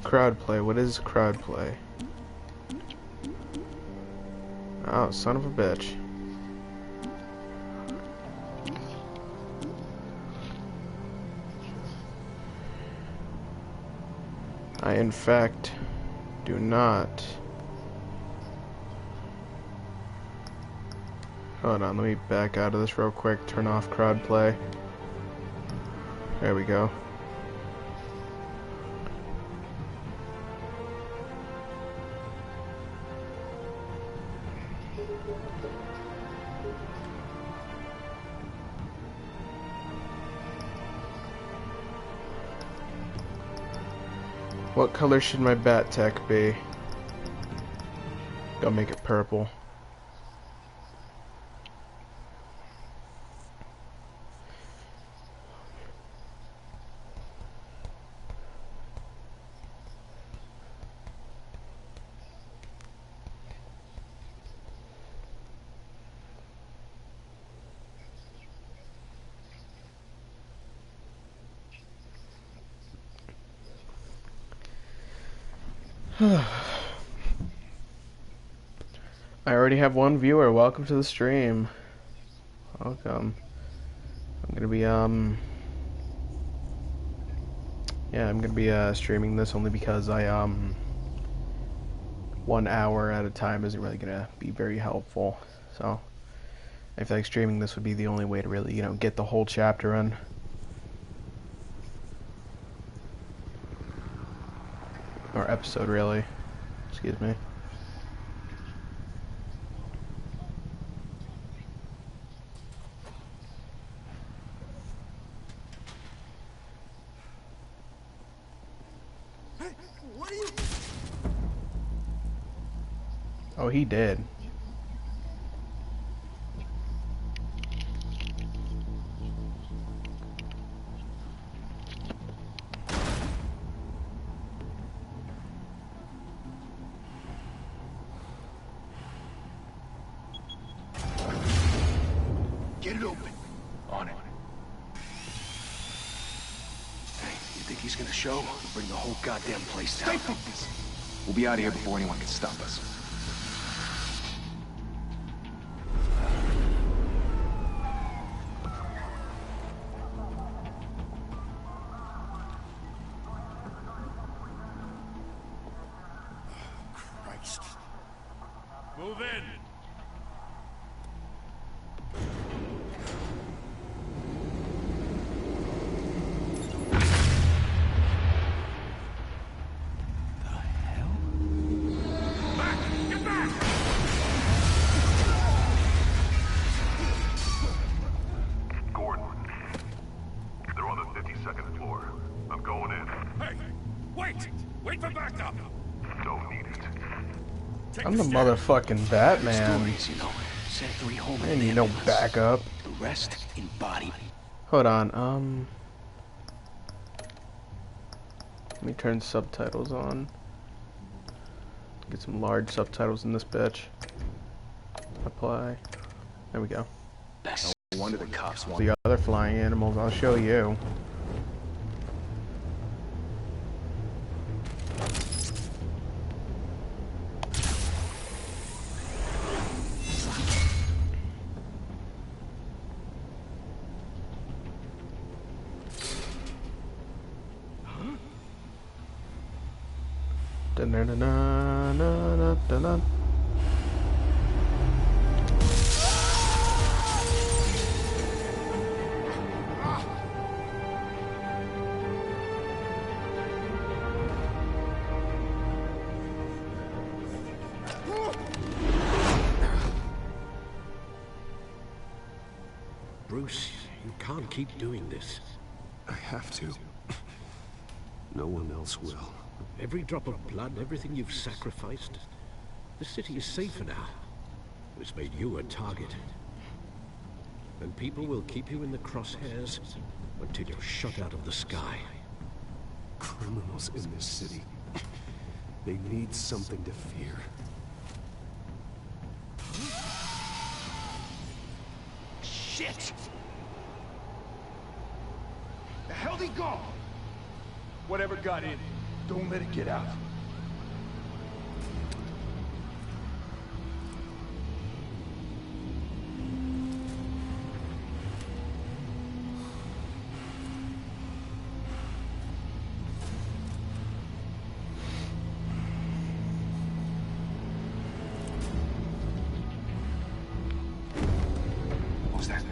crowd play. What is crowd play? Oh, son of a bitch. I, in fact, do not. Hold on, let me back out of this real quick. Turn off crowd play. There we go. What color should my bat tech be? Go make it purple. I already have one viewer. Welcome to the stream. Welcome. I'm gonna be yeah, I'm gonna be streaming this only because I 1 hour at a time isn't really gonna be very helpful. So I feel like streaming this would be the only way to really, get the whole chapter in. Or episode, really. Excuse me. Oh, he did. Get it open. On it. Hey, you think he's gonna show? We'll bring the whole goddamn place down. Stay focused. We'll be out of here before anyone can stop us. Christ. Move in. I'm the motherfucking Batman. Stories, you know. Send 3 home I need no backup. The rest in body. Hold on, let me turn subtitles on. Get some large subtitles in this bitch. Apply. There we go. No wonder the cops want The other flying animals, I'll show you. Da-na-na-na-na-na-na-na. Bruce, you can't keep doing this. I have to. No one else will. Every drop of blood, everything you've sacrificed. The city is safer now. It's made you a target. And people will keep you in the crosshairs until you're shot out of the sky. Criminals in this city. They need something to fear. Shit! The hell'd he go? Whatever got in. Don't let it get out. What was that?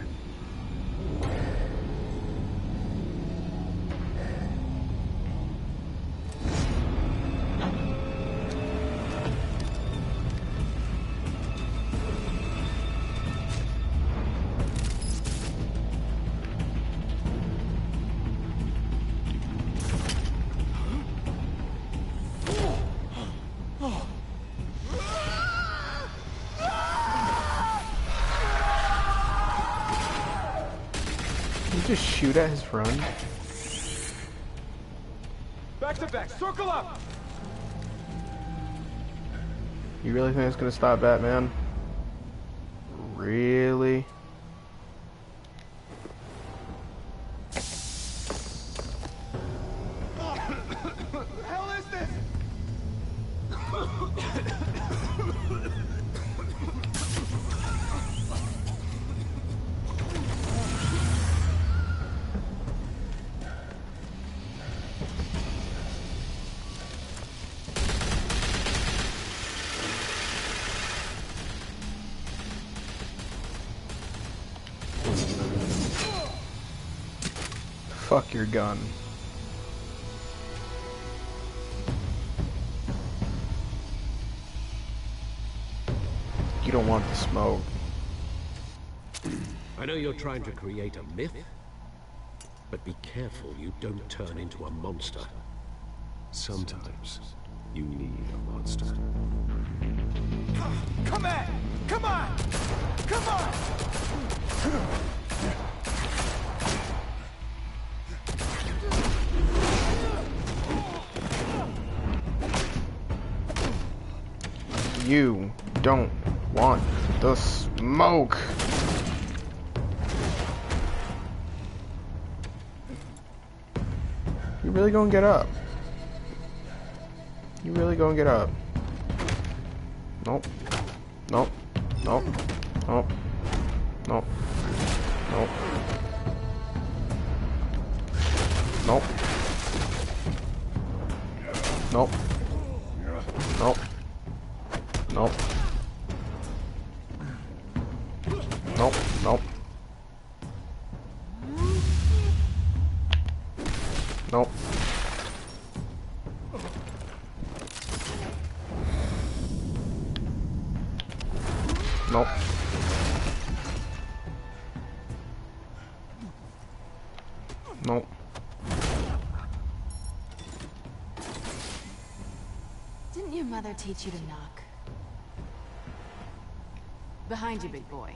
Did you just shoot at his friend? Back to back, circle up! You really think it's gonna stop Batman? Really? What the hell is this? Fuck your gun. You don't want the smoke. I know you're trying to create a myth, but be careful you don't turn into a monster. Sometimes you need a monster. Come at! Come on! Come on! You don't want the smoke. You really gonna get up? You really gonna get up? Nope. Nope. Nope. Nope. Nope. Nope. Nope. Nope. Nope. Nope. Nope. Nope. Nope. Nope. Nope. Didn't your mother teach you to knock? Behind you, big boy.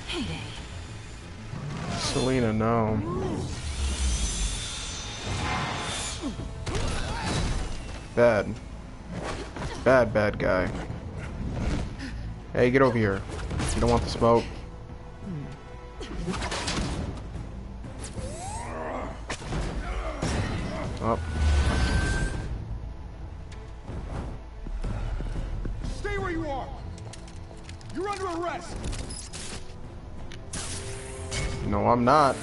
Heyday. Selena, no. Bad. Bad guy. Hey, get over here. You don't want the smoke. Up. Stay where you are! You're under arrest! No, I'm not.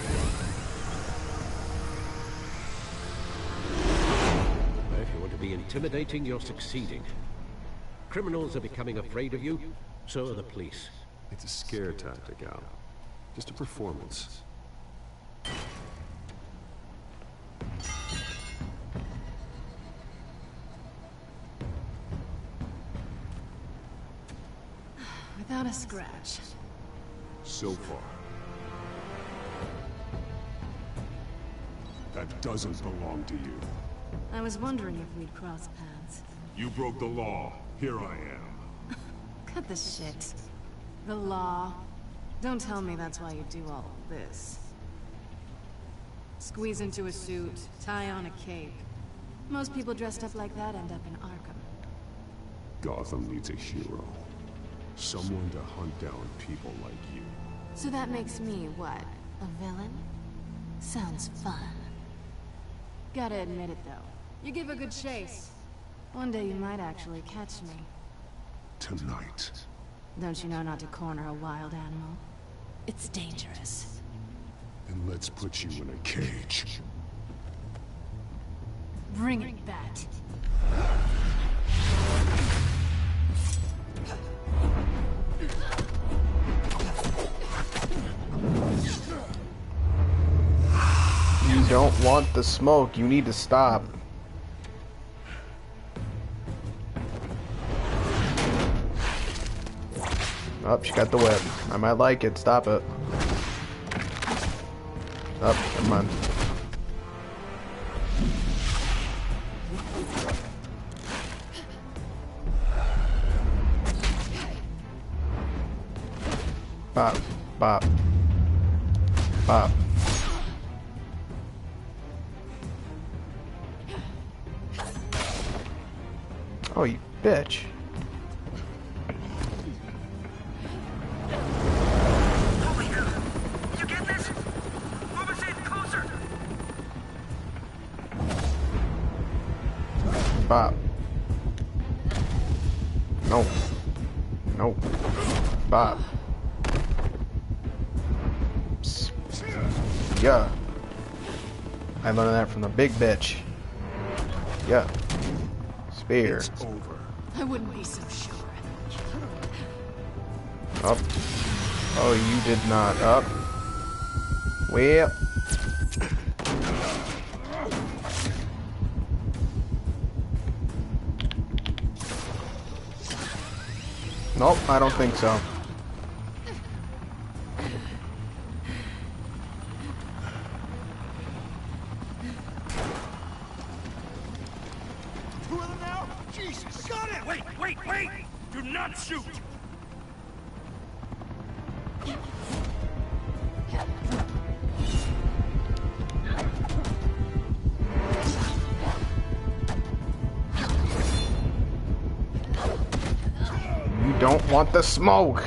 If you want to be intimidating, you're succeeding. Criminals are becoming afraid of you, so are the police. It's a scare tactic, Al. Just a performance. Without a scratch. So far. That doesn't belong to you. I was wondering if we'd cross paths. You broke the law. Here I am. Cut the shit. The law. Don't tell me that's why you do all of this. Squeeze into a suit, tie on a cape. Most people dressed up like that end up in Arkham. Gotham needs a hero. Someone to hunt down people like you. So that makes me, what, a villain? Sounds fun. Gotta admit it, though. You give a good chase. One day you might actually catch me. Tonight. Don't you know not to corner a wild animal? It's dangerous. Then let's put you in a cage. Bring it, Bat. You don't want the smoke. You need to stop. Oh, she got the whip. I might like it. Stop it. Oh, come on. Bop, bop, bop. Oh, you bitch. You get this? Move us in closer. Bop. No. No. Bop. Yeah. I learned that from the big bitch. Yeah. Spear. It's over. I wouldn't be so sure. Up. Oh, you did not. Up. Well. Nope, I don't think so. Two of them now? Jesus. Got it. Wait. Do not shoot. You don't want the smoke.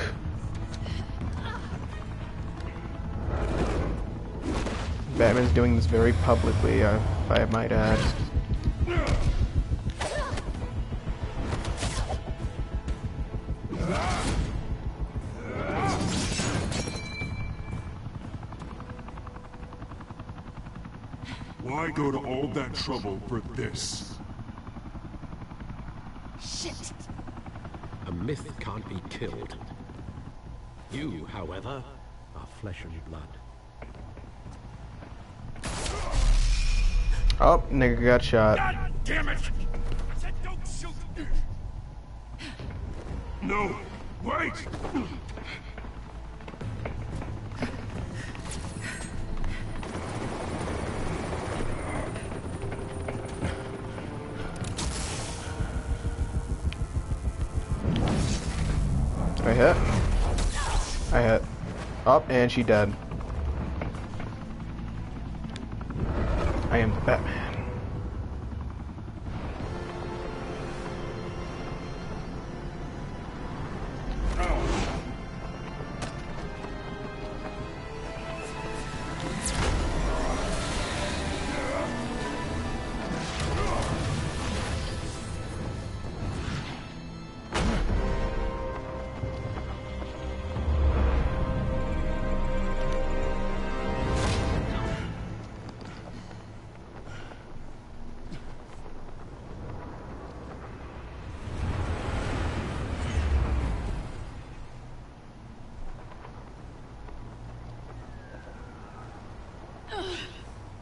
Batman's doing this very publicly, if I might add. Why go to all that trouble for this? Shit! A myth can't be killed. You, however, are flesh and blood. Oh, nigga got shot. God damn it! Said don't shoot. No! Wait! I hit. I hit. Up, and she dead. I am the Batman.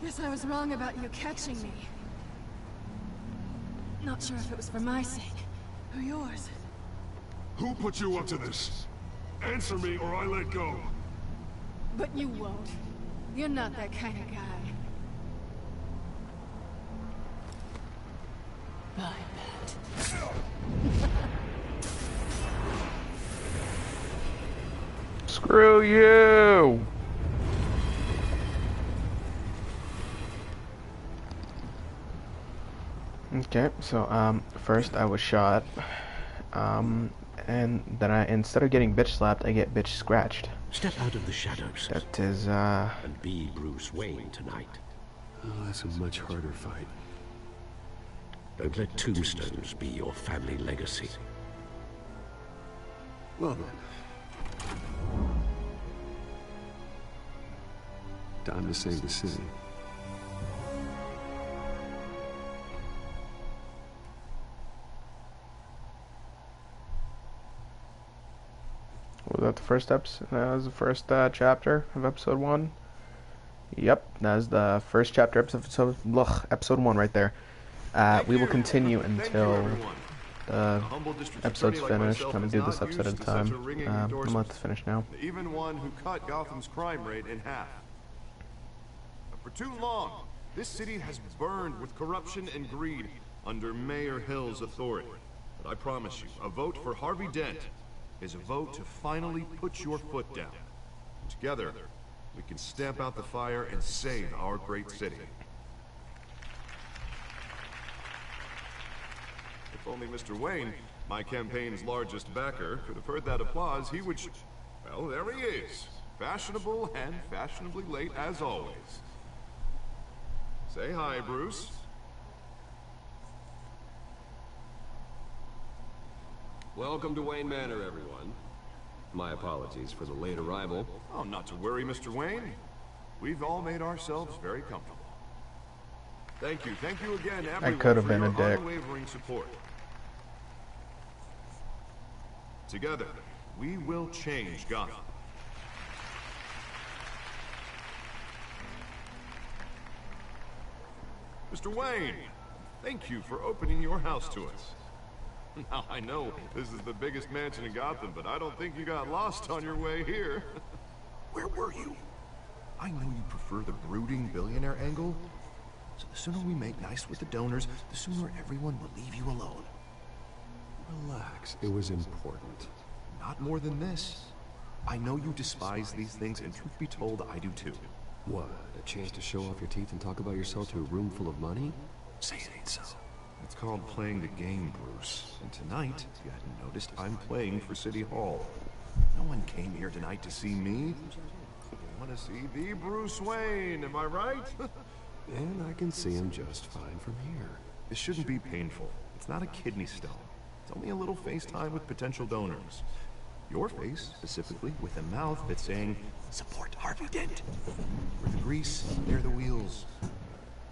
Guess I was wrong about you catching me. Not sure if it was for my sake, or yours. Who put you up to this? Answer me or I let go. But you won't. You're not that kind of guy. Bye, Bat. Screw you! Okay, so first I was shot, and then instead of getting bitch slapped, I get bitch scratched. Step out of the shadows That is, and be Bruce Wayne tonight. Oh, that's a much harder fight. Don't let tombstones be your family legacy. Well then. Time to save the city. was that the first episode? That was the first chapter of episode 1. Yep, that is the first chapter, episode 1 right there. We will continue until the episode's finished. I'm going to do this episode at a time. I'm going to let this finish now. Even one who cut Gotham's crime rate in half. For too long, this city has burned with corruption and greed under Mayor Hill's authority. But I promise you, a vote for Harvey Dent is a vote to finally put your foot down. Together, we can stamp out the fire and save our great city. If only Mr. Wayne, my campaign's largest backer, could have heard that applause, he would... Well, there he is. Fashionable and fashionably late as always. Say hi, Bruce. Welcome to Wayne Manor, everyone. My apologies for the late arrival. Oh, not to worry, Mr. Wayne. We've all made ourselves very comfortable. Thank you again, everyone, could have for been your a dick. unwavering support. Together, we will change Gotham. Mr. Wayne, thank you for opening your house to us. Now, I know this is the biggest mansion in Gotham, but I don't think you got lost on your way here. Where were you? I know you prefer the brooding billionaire angle, so the sooner we make nice with the donors, the sooner everyone will leave you alone. Relax, it was important. Not more than this. I know you despise these things, and truth be told, I do too. What, a chance to show off your teeth and talk about yourself to a room full of money? Say it ain't so. It's called playing the game, Bruce. And tonight, if you hadn't noticed, I'm playing for City Hall. No one came here tonight to see me. They want to see the Bruce Wayne, am I right? And I can see him just fine from here. This shouldn't be painful. It's not a kidney stone. It's only a little FaceTime with potential donors. Your face, specifically, with a mouth that's saying, support Harvey Dent. We're the grease, they're the wheels.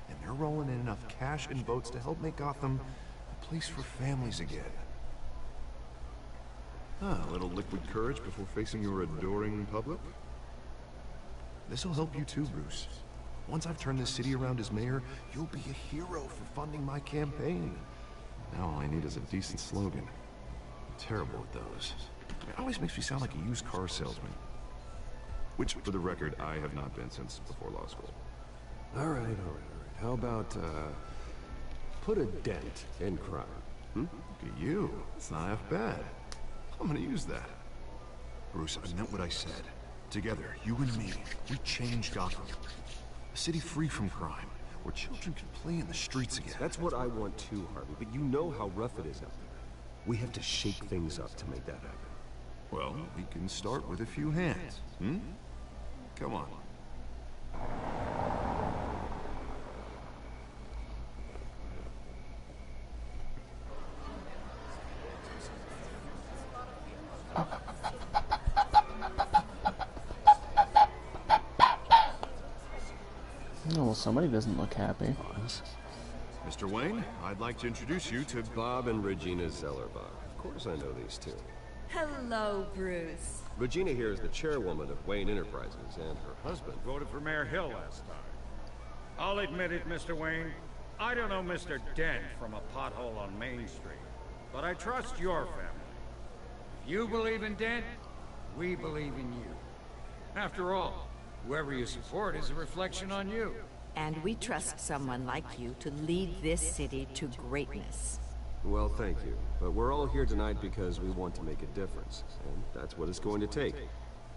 And they're rolling in enough cash and votes to help make Gotham a place for families again. A little liquid courage before facing your adoring public. This'll help you too, Bruce. Once I've turned this city around as mayor, you'll be a hero for funding my campaign. Now all I need is a decent slogan. I'm terrible at those. It always makes me sound like a used car salesman. Which, for the record, I have not been since before law school. All right. How about, put a dent in crime? Look at you. It's not half bad. I'm gonna use that. Bruce, I meant what I said. Together, you and me, we change Gotham. A city free from crime, where children can play in the streets again. That's what I want too, Harvey, but you know how rough it is out there. We have to shake things up to make that happen. Well, we can start with a few hands, Come on. Oh, well, somebody doesn't look happy. Mr. Wayne, I'd like to introduce you to Bob and Regina Zellerbach. Of course I know these two. Hello, Bruce. Regina here is the chairwoman of Wayne Enterprises, and her husband... Voted for Mayor Hill last time. I'll admit it, Mr. Wayne. I don't know Mr. Dent from a pothole on Main Street, but I trust your family. If you believe in Dent, we believe in you. After all, whoever you support is a reflection on you. And we trust someone like you to lead this city to greatness. Well, thank you. But we're all here tonight because we want to make a difference. And that's what it's going to take.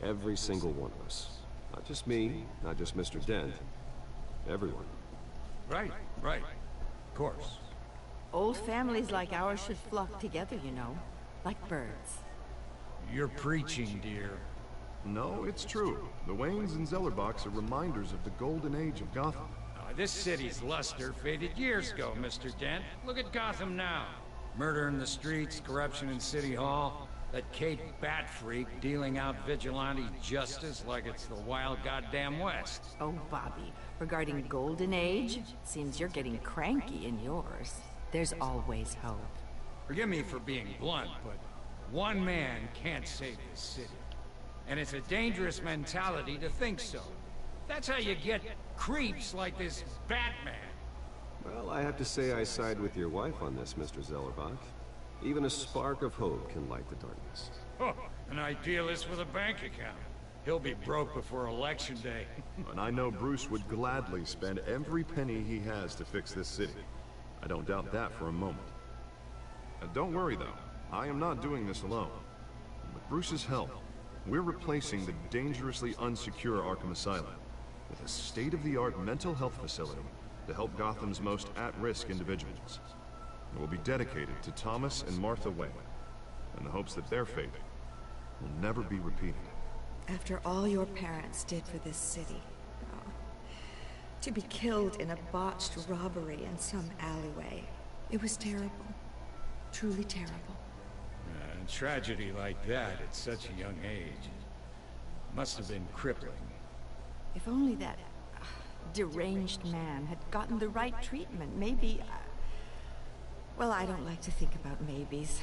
Every single one of us. Not just me, not just Mr. Dent. Everyone. Right. Of course. Old families like ours should flock together, you know. Like birds. You're preaching, dear. No, it's true. The Waynes and Zellerbachs are reminders of the golden age of Gotham. This city's luster faded years ago, Mr. Dent. Look at Gotham now. Murder in the streets, corruption in City Hall, that Kate Batfreak dealing out vigilante justice like it's the wild goddamn West. Oh, Bobby, regarding Golden Age, seems you're getting cranky in yours. There's always hope. Forgive me for being blunt, but one man can't save this city. And it's a dangerous mentality to think so. That's how you get creeps like this Batman. Well, I have to say I side with your wife on this, Mr. Zellerbach. Even a spark of hope can light the darkness. Oh, an idealist with a bank account. He'll be broke before Election Day. And I know Bruce would gladly spend every penny he has to fix this city. I don't doubt that for a moment. Don't worry, though. I am not doing this alone. With Bruce's help, we're replacing the dangerously unsecure Arkham Asylum with a state-of-the-art mental health facility to help Gotham's most at-risk individuals. It will be dedicated to Thomas and Martha Wayne, in the hopes that their fate will never be repeated. After all your parents did for this city, to be killed in a botched robbery in some alleyway, it was terrible. Truly terrible. Tragedy like that at such a young age must have been crippling. If only that deranged man had gotten the right treatment, maybe... Well, I don't like to think about maybes.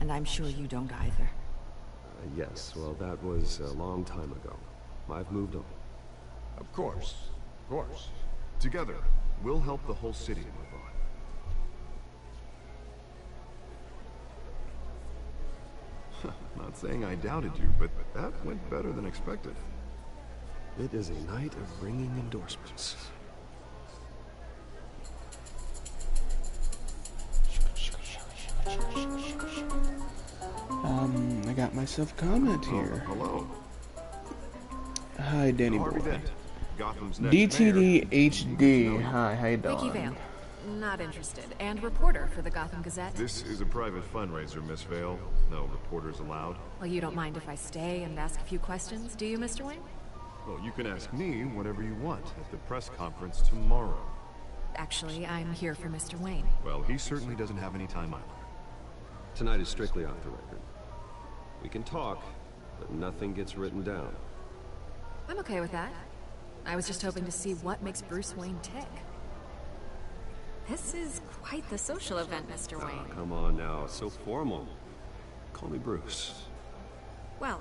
And I'm sure you don't either. Yes, well, that was a long time ago. I've moved on. Of course. Of course. Together, we'll help the whole city move on. Not saying I doubted you, but that went better than expected. It is a night of ringing endorsements. I got myself a comment here. Hello. Hi, Danny Harvey Boy. Dent, Gotham's next DTD mayor. HD. Hi, how you doing? Vicky Vale. Not interested. And reporter for the Gotham Gazette. This is a private fundraiser, Miss Vale. No reporters allowed. Well, you don't mind if I stay and ask a few questions, do you, Mr. Wayne? Well, you can ask me whatever you want at the press conference tomorrow. Actually, I'm here for Mr. Wayne. Well, he certainly doesn't have any time either. Tonight is strictly off the record. We can talk, but nothing gets written down. I'm okay with that. I was just hoping to see what makes Bruce Wayne tick. This is quite the social event, Mr. Wayne. Oh, come on now, so formal. Call me Bruce. Well,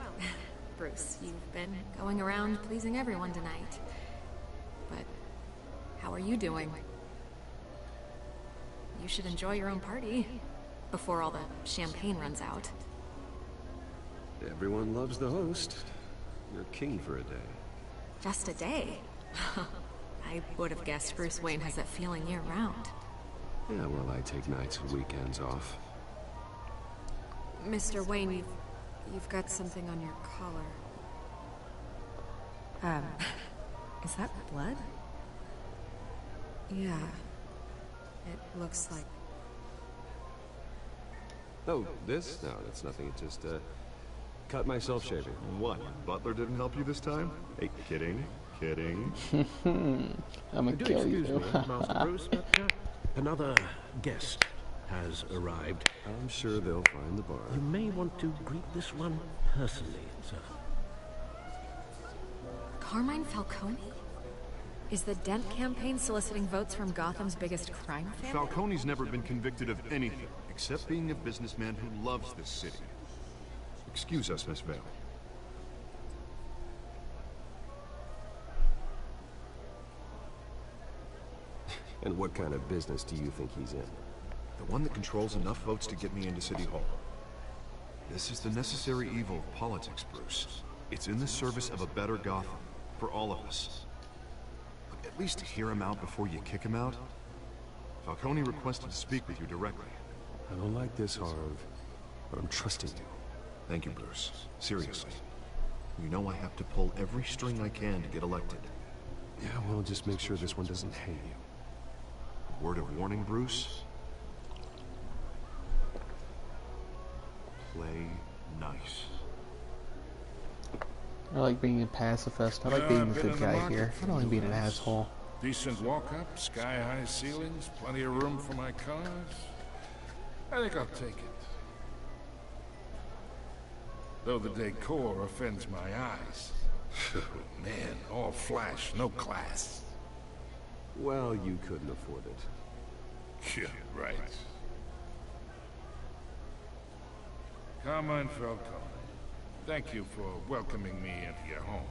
Bruce, you've been going around pleasing everyone tonight. But how are you doing? You should enjoy your own party before all the champagne runs out. Everyone loves the host. You're king for a day. Just a day? I would have guessed Bruce Wayne has that feeling year-round. Yeah, well, I take nights and weekends off. Mr. Wayne, you've got something on your collar. Is that blood? Yeah. It looks like... Oh, this? No, that's nothing. It just, cut myself shaving. What? Butler didn't help you this time? Hey, kidding. Kidding. I'm gonna Do kill excuse you. me, Master Bruce, but another guest has arrived. I'm sure they'll find the bar. You may want to greet this one personally, sir. Carmine Falcone? Is the Dent campaign soliciting votes from Gotham's biggest crime family? Falcone's never been convicted of anything, except being a businessman who loves this city. Excuse us, Miss Vale. And what kind of business do you think he's in? The one that controls enough votes to get me into City Hall. This is the necessary evil of politics, Bruce. It's in the service of a better Gotham, for all of us. But at least hear him out before you kick him out. Falcone requested to speak with you directly. I don't like this, Harv, but I'm trusting you. Thank you, Bruce. Seriously. You know I have to pull every string I can to get elected. Yeah, well, just make sure this one doesn't hang you. Word of warning, Bruce? Play nice. I like being a pacifist. I like being a good guy here. I don't like being an asshole. Decent walk-up, sky-high ceilings, plenty of room for my cars. I think I'll take it. Though the decor offends my eyes. Man, all flash, no class. Well, you couldn't afford it. Yeah, right. Carmine Falcone, thank you for welcoming me into your home.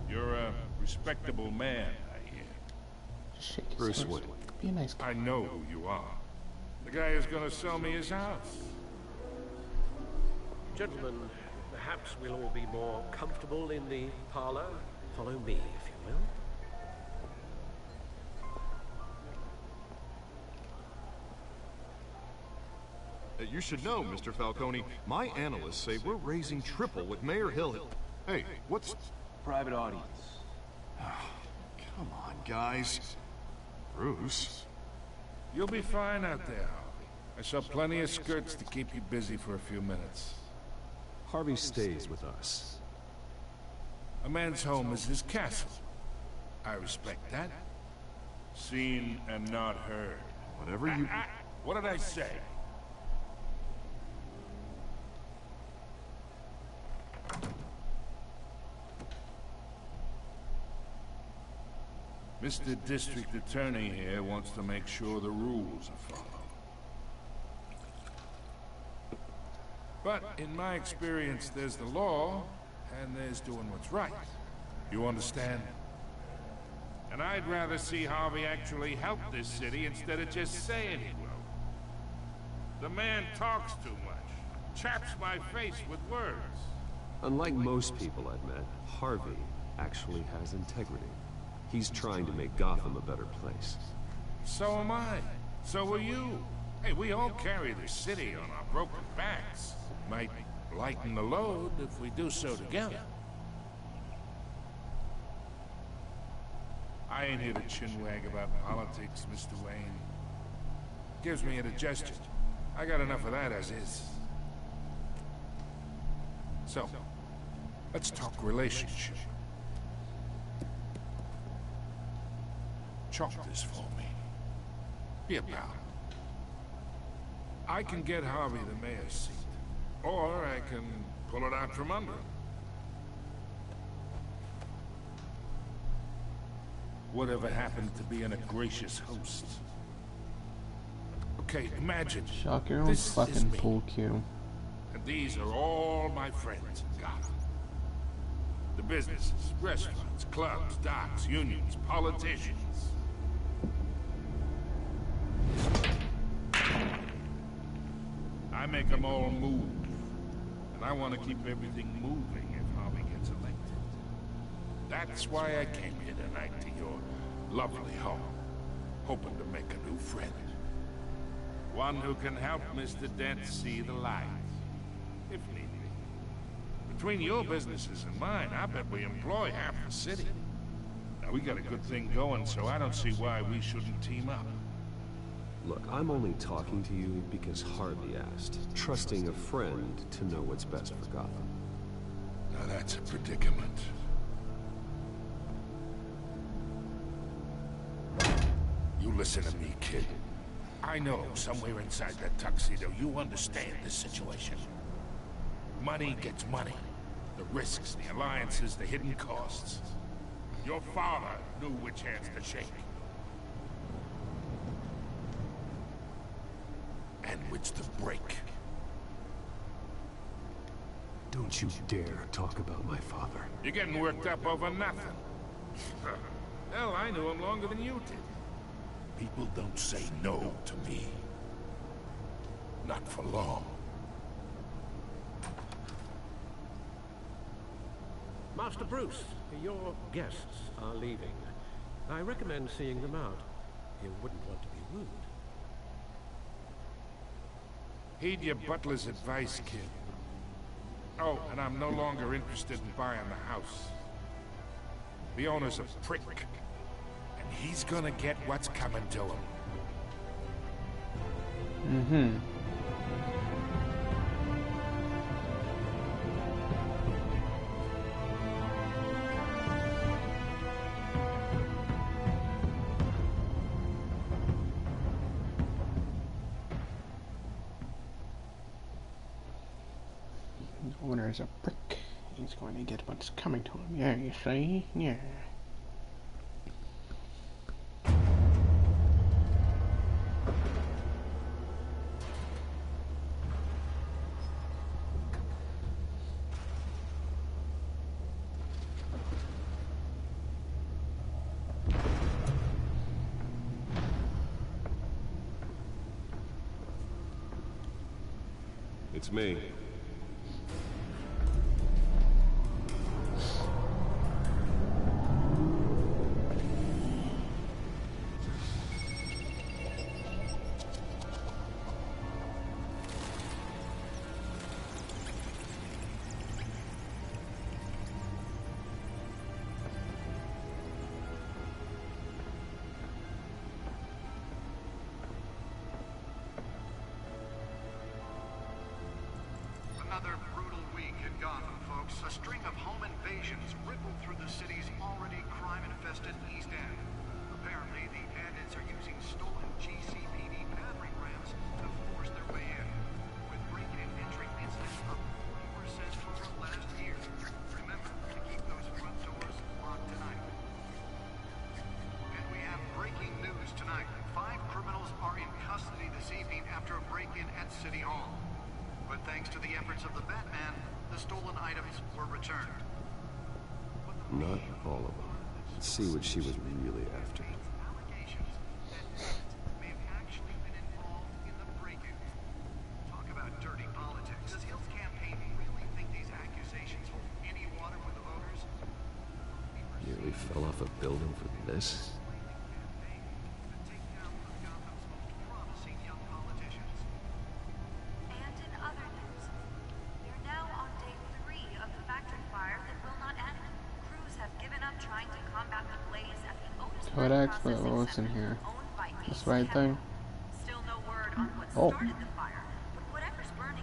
You're a respectable man, I hear. Just shake his Bruce hand. Wayne. Be a nice guy. I know who you are. The guy who's gonna sell me his house. Gentlemen, perhaps we'll all be more comfortable in the parlor. Follow me, if you will. You should know, Mr. Falcone, my analysts say we're raising triple with Mayor Hill. Hey, what's... Private audience. Come on, guys. Bruce? You'll be fine out there, Harvey. I saw plenty of skirts to keep you busy for a few minutes. Harvey stays with us. A man's home is his castle. I respect that. Seen and not heard. Whatever you... What did I say? Mr. District Attorney here wants to make sure the rules are followed. But in my experience, there's the law, and there's doing what's right. You understand? And I'd rather see Harvey actually help this city instead of just saying he will. The man talks too much, chaps my face with words. Unlike most people I've met, Harvey actually has integrity. He's trying to make Gotham a better place. So am I. So are you. Hey, we all carry this city on our broken backs. Might lighten the load if we do so together. I ain't here to chinwag about politics, Mr. Wayne. Gives me indigestion. I got enough of that as is. So, let's talk relationship. Chalk this for me. Be a pal. I can get Harvey the mayor's seat, or I can pull it out from under him. Whatever happened to being a gracious host? Okay, imagine. Shock your own this is fucking me. pool cue. And these are all my friends in Gotham. The businesses, restaurants, clubs, docks, unions, politicians. I make them all move. And I want to keep everything moving if Harvey gets elected. That's why I came here tonight to your lovely home, hoping to make a new friend. One who can help Mr. Dent see the light, if need be. Between your businesses and mine, I bet we employ half the city. Now, we got a good thing going, so I don't see why we shouldn't team up. Look, I'm only talking to you because Harvey asked, trusting a friend to know what's best for Gotham. Now that's a predicament. You listen to me, kid. I know somewhere inside that tuxedo you understand this situation. Money gets money. The risks, the alliances, the hidden costs. Your father knew which hands to shake. And which to break. Don't you dare talk about my father. You're getting worked up over nothing. Hell, I knew him longer than you did. People don't say no to me. Not for long. Master Bruce, your guests are leaving. I recommend seeing them out. You wouldn't want to be rude. Heed your butler's advice, kid. Oh, and I'm no longer interested in buying the house. The owner's a prick. And he's gonna get what's coming to him. The owner is a prick. He's going to get what's coming to him. Yeah, you see? Yeah. It's me. Another brutal week in Gotham, folks. A string of home invasions rippled through the city's already crime-infested East End. Apparently, the bandits are using stolen GCPD battering rams to force their way in, with break-in and entry incidents up 40% over last year. Remember to keep those front doors locked tonight. And we have breaking news tonight. 5 criminals are in custody this evening after a break-in at City Hall. But thanks to the efforts of the Batman, the stolen items were returned. Not all of them. Let's see what she was really after. Allegations that Dent may have actually been involved in the break-in. Talk about dirty politics. Does Hill's campaign really think these accusations hold any water with the voters? Nearly fell off a building for this? Codex, what's in here? This right thing? Oh.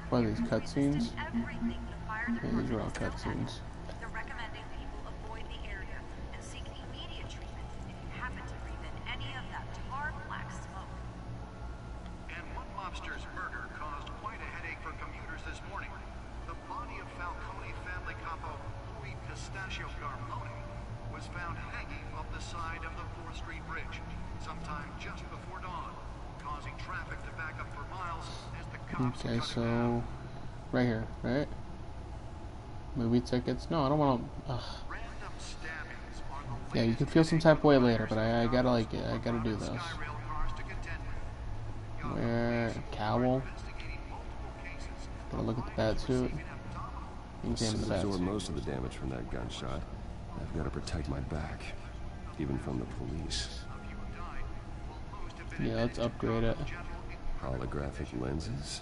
What are these cutscenes? Yeah, these are all cutscenes. They're recommending people avoid the area and seek immediate treatment if you happen to breathe in any of that tar black smoke. And one mobster's murder caused quite a headache for commuters this morning. The body of Falcone family capo Louis Pistachio Garmone was found hanging off the side of the 4th Street Bridge sometime just before dawn, causing traffic to back up for miles as the cops Okay, cut it so down. right here, right? Movie tickets? No, I don't want to. Random stabbings are the Yeah, you can feel some type of way later, but I gotta like it. I gotta do this. Skyrail cars to contend with. Where cowl? Investigating multiple cases. Gotta look at the bat suit. Examine the bat Absorb suit. most of the damage from that gunshot. I've got to protect my back, even from the police. Yeah, let's upgrade it. Holographic lenses,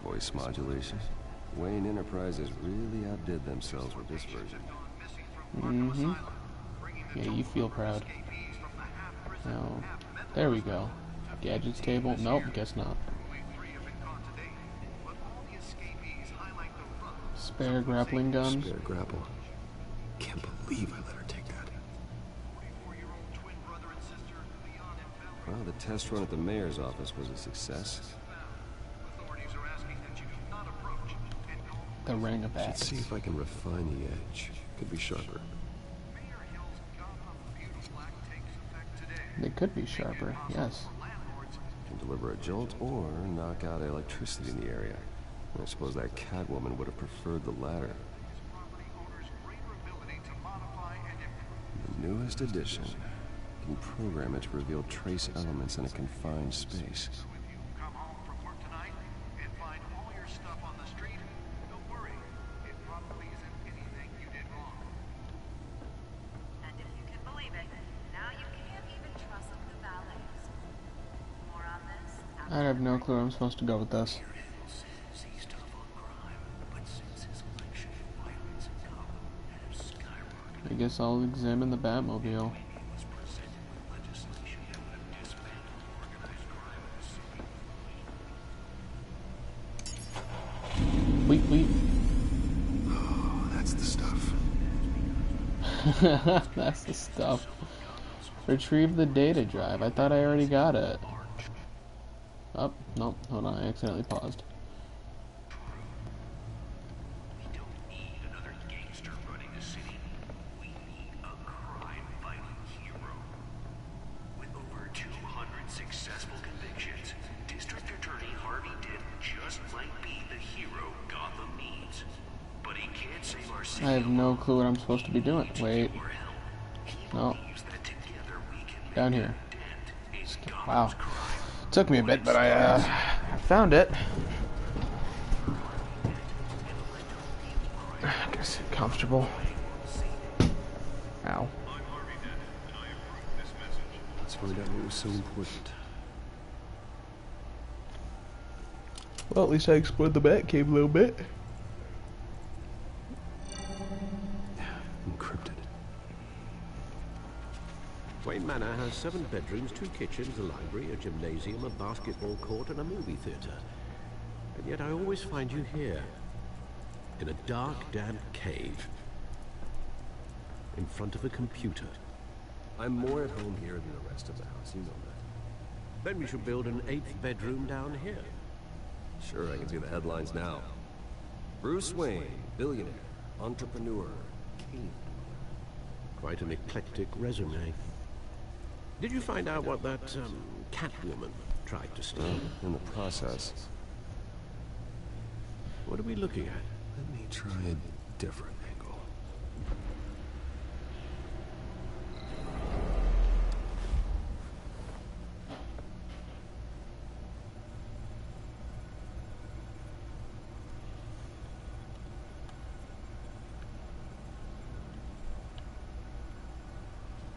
voice modulation. Wayne Enterprises really outdid themselves with this version. Mm-hmm. Yeah, you feel proud. Now, there we go. Gadgets table? Nope, guess not. Spare grappling gun? Spare grapple. Can't believe I let her take that. Well, the test run at the mayor's office was a success. The ring of Should bats. see if I can refine the edge. Could be sharper. They could be sharper, yes. Can deliver a jolt or knock out electricity in the area. I suppose that Catwoman would have preferred the latter. The newest edition can program it to reveal trace elements in a confined space. Come home from work tonight and find all your stuff on the street. Don't worry, it probably isn't anything you did wrong. And if you can believe it, now you can't even trust the valets. More on this. I have no clue where I'm supposed to go with this. I guess I'll examine the Batmobile. Wait. Oh, that's the stuff. That's the stuff. Retrieve the data drive. I thought I already got it. Oh, nope. Hold on. I accidentally paused. We don't I have no clue what I'm supposed to be doing. Wait. No. Down here. Wow. Took me a bit, but I found it. I guess comfortable. Ow. Let's find out what was so important. Well, at least I explored the Batcave a little bit. Encrypted. Wayne Manor has 7 bedrooms, 2 kitchens, a library, a gymnasium, a basketball court, and a movie theater. And yet I always find you here, in a dark, damp cave, in front of a computer. I'm more at home here than the rest of the house, you know that. Then we should build an 8th bedroom down here. Sure, I can see the headlines now. Bruce Wayne, billionaire, entrepreneur, king. Quite an eclectic resume. Did you find out what that, Catwoman tried to steal? In the process. What are we looking at? Let me try a different angle.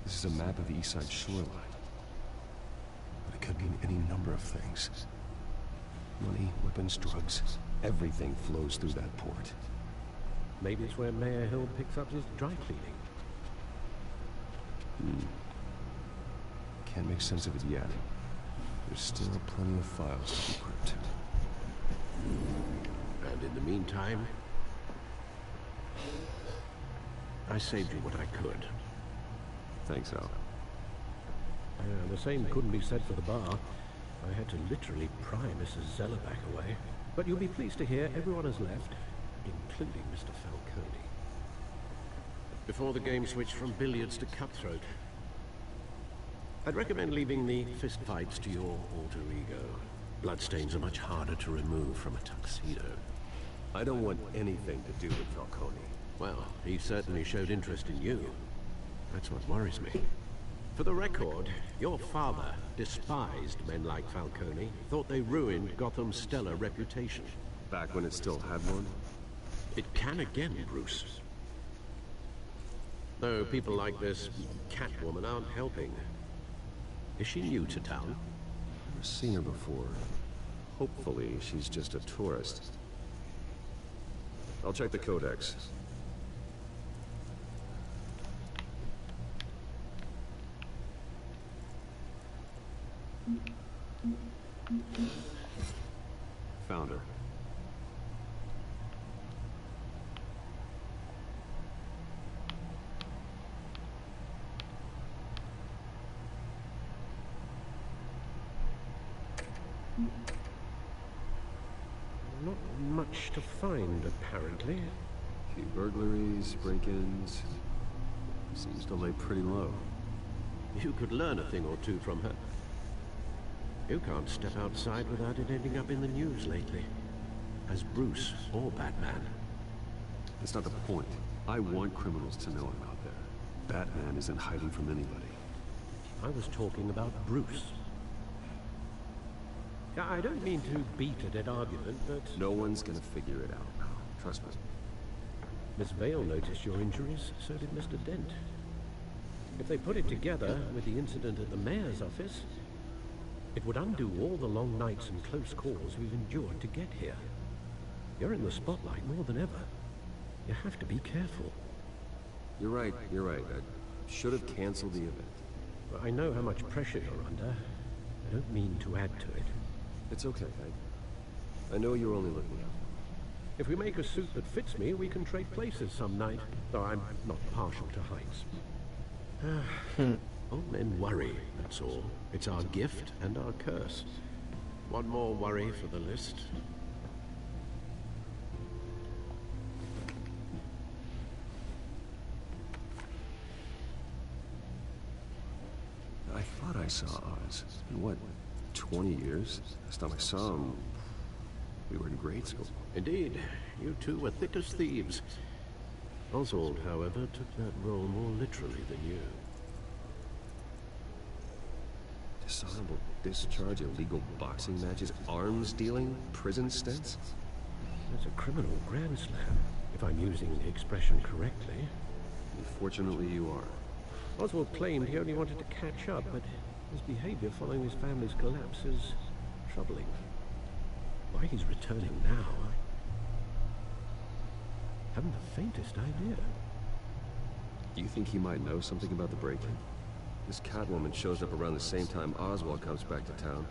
This is a map of the East Side shoreline. But it could mean any number of things. Money, weapons, drugs. Everything flows through that port. Maybe it's where Mayor Hill picks up his dry cleaning. Can't make sense of it yet. There's still plenty of files to decrypt. And in the meantime, I saved you what I could. Thanks, Al. The same couldn't be said for the bar. I had to literally pry Mrs. Zellerback away. But you'll be pleased to hear everyone has left, including Mr. Falcone. Before the game switched from billiards to cutthroat. I'd recommend leaving the fistfights to your alter ego. Bloodstains are much harder to remove from a tuxedo. I don't want anything to do with Falcone. Well, he certainly showed interest in you. That's what worries me. For the record, your father despised men like Falcone, thought they ruined Gotham's stellar reputation. Back when it still had one? It can again, Bruce. Though people like this Catwoman aren't helping. Is she new to town? Never seen her before. Hopefully, she's just a tourist. I'll check the codex. Found her. Not much to find, apparently. A few burglaries, break-ins. Seems to lay pretty low. You could learn a thing or two from her. You can't step outside without it ending up in the news lately. As Bruce or Batman. That's not the point. I want criminals to know I'm out there. Batman isn't hiding from anybody. I was talking about Bruce. I don't mean to beat a dead argument, but... No one's gonna figure it out. Trust me. Miss Vale noticed your injuries, so did Mr. Dent. If they put it together with the incident at the mayor's office, it would undo all the long nights and close calls we've endured to get here. You're in the spotlight more than ever. You have to be careful. You're right. I should have canceled the event. Well, I know how much pressure you're under. I don't mean to add to it. It's okay. I know you're only looking out. If we make a suit that fits me, we can trade places some night. Though I'm not partial to heights. Old men worry, that's all. It's our gift and our curse. One more worry for the list. I thought I saw Oz. It's been, what, 20 years? Last time I saw him, we were in grade school. Indeed. You two were thick as thieves. Oswald, however, took that role more literally than you. Dishonorable discharge, illegal boxing matches, arms dealing, prison stints? That's a criminal grand slam, if I'm using the expression correctly. Unfortunately, you are. Oswald claimed he only wanted to catch up, but his behavior following his family's collapse is troubling. Why he's returning now, I haven't the faintest idea. Do you think he might know something about the break-in? This Catwoman shows up around the same time Oswald comes back to town.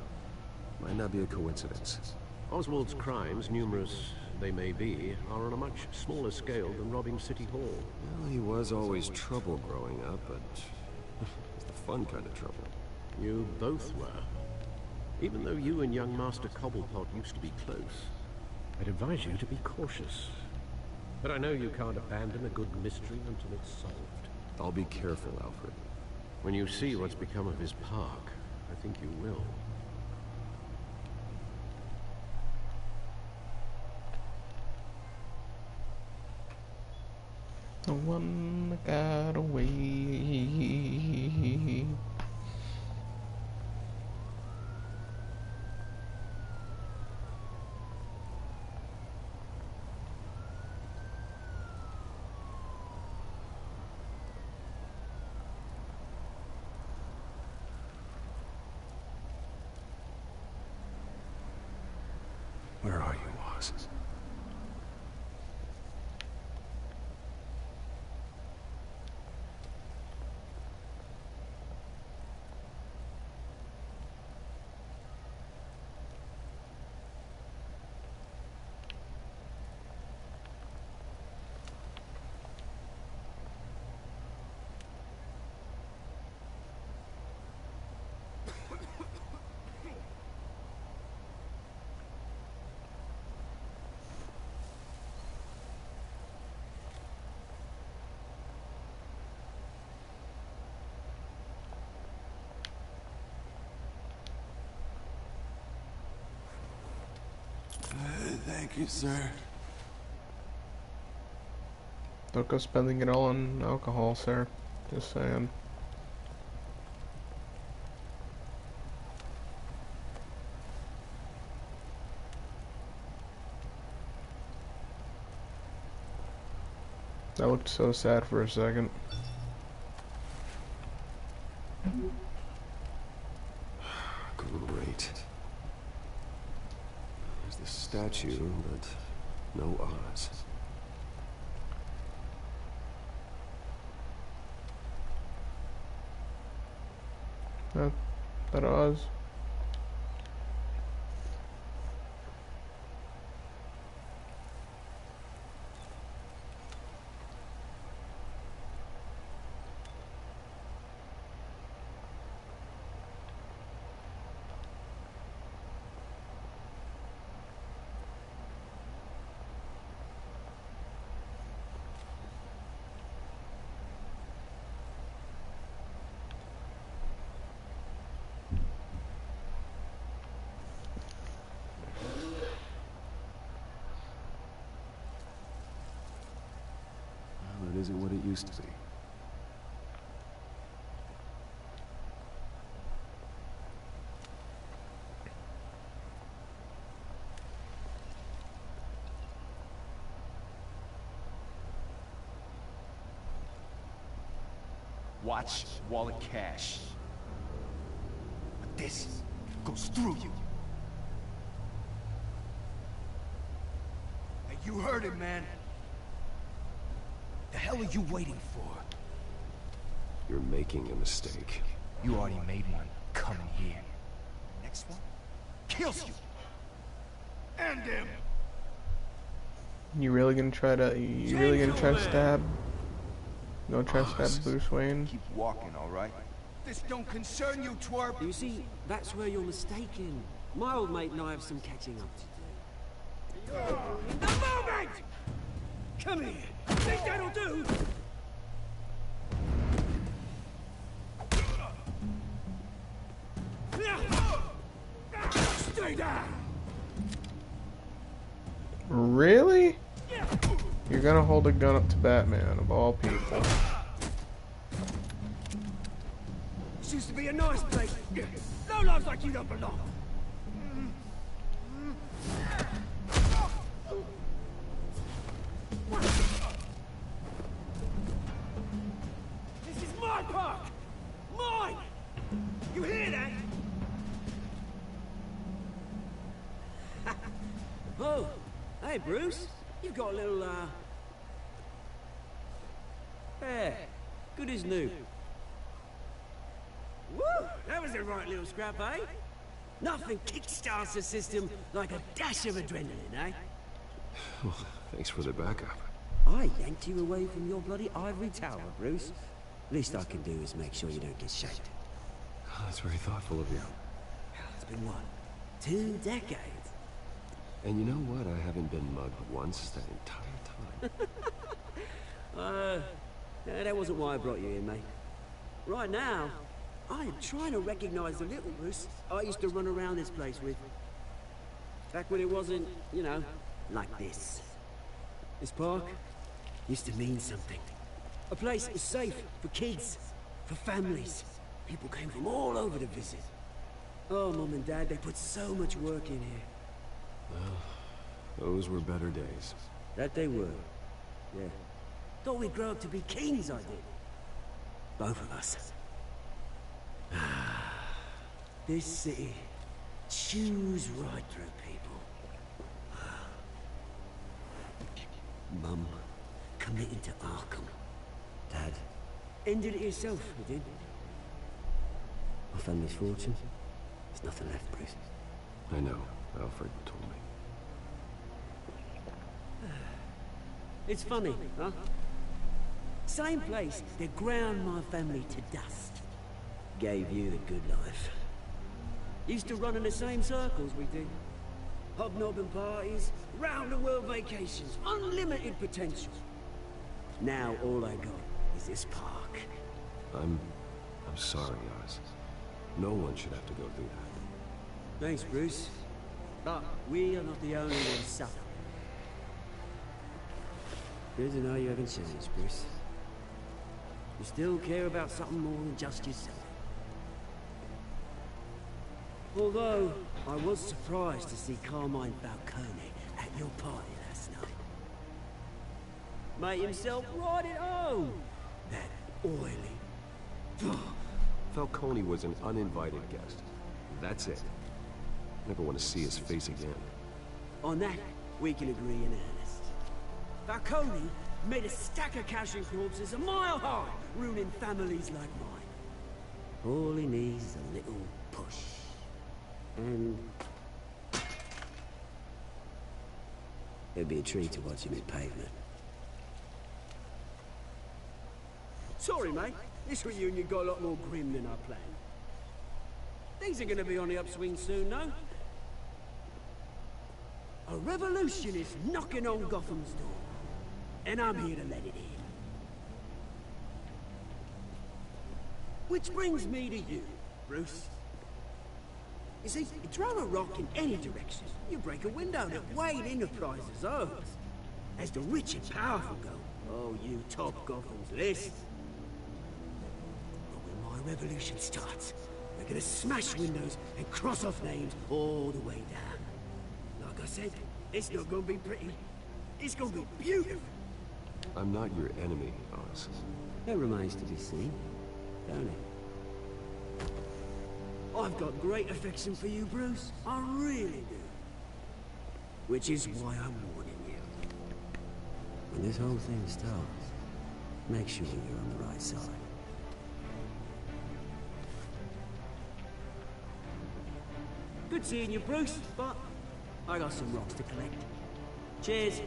Might not be a coincidence. Oswald's crimes, numerous they may be, are on a much smaller scale than robbing City Hall. Well, he was always trouble growing up, but it's the fun kind of trouble. You both were. Even though you and young Master Cobblepot used to be close, I'd advise you to be cautious. But I know you can't abandon a good mystery until it's solved. I'll be careful, Alfred. When you see what's become of his park, I think you will. The one that got away. Where are you, Oz? Thank you, sir. Don't go spending it all on alcohol, sir. Just saying. That looked so sad for a second. Great. There's the statue, but no Oz. That Oz. Well, it isn't what it used to be. Watch wallet cash. But this goes through you. Hey, you heard it, man. The hell are you waiting for? You're making a mistake. You already made one coming here. Next one kills you. And him. You really gonna try to? You really gonna try to stab? No, try to stab Bruce Wayne. Keep walking, all right? This don't concern you, twerp. You see, that's where you're mistaken. My old mate and I have some catching up to do. The moment! Come here. Think that'll do? Stay down. Really? You're you're gonna hold a gun up to Batman, of all people. This used to be a nice place. No lives like you don't belong. This is my park! Mine! You hear that? Oh, hey Bruce. You've got a little, yeah, good as new. Woo! That was a right little scrap, eh? Nothing kickstarts the system like a dash of adrenaline, eh? Well, thanks for the backup. I yanked you away from your bloody ivory tower, Bruce. Least I can do is make sure you don't get shanked. Oh, that's very thoughtful of you. It's been what? 2 decades? And you know what? I haven't been mugged once that entire time. That wasn't why I brought you here, mate. Right now, I am trying to recognize the little Bruce I used to run around this place with. Back when it wasn't, you know, like this. This park used to mean something. A place that was safe for kids, for families. People came from all over to visit. Oh, Mum and Dad, they put so much work in here. Well, those were better days. That they were. Yeah. Thought we'd grow up to be kings, I did. Both of us. This city chews right through people. Mum committed to Arkham. Dad ended it yourself, you did. My family's fortune. There's nothing left, Bruce. I know. Alfred told me. It's funny, huh? Same place that ground my family to dust. Gave you the good life. Used to run in the same circles we did. Hobnobbing parties, round-the-world vacations, unlimited potential. Now all I got is this park. I'm sorry, Oz. No one should have to go through that. Thanks, Bruce. But we are not the only ones suffering. Good to know you haven't changed, Bruce. You still care about something more than just yourself. Although, I was surprised to see Carmine Falcone at your party last night. Made himself right at home. That oily... Falcone was an uninvited guest. That's it. Never want to see his face again. On that, we can agree in earnest. Falcone made a stack of casual corpses a mile high, ruining families like mine. All he needs is a little push. And... it'd be a treat to watch him in pavement. Sorry, mate. This reunion got a lot more grim than I planned. Things are gonna be on the upswing soon, no? A revolution is knocking on Gotham's door. And I'm here to let it in. Which brings me to you, Bruce. You see, you throw a rock in any direction, you break a window that Wayne Enterprises owns. As the rich and powerful go, oh, you top Gotham's list. But when my revolution starts, we're gonna smash windows and cross off names all the way down. Like I said, it's not gonna be pretty. It's gonna be beautiful. I'm not your enemy, Oz. That remains to be seen, don't it? I've got great affection for you, Bruce. I really do. Which is why I'm warning you. When this whole thing starts, make sure you're on the right side. Good seeing you, Bruce, but I got some rocks to collect. Cheers.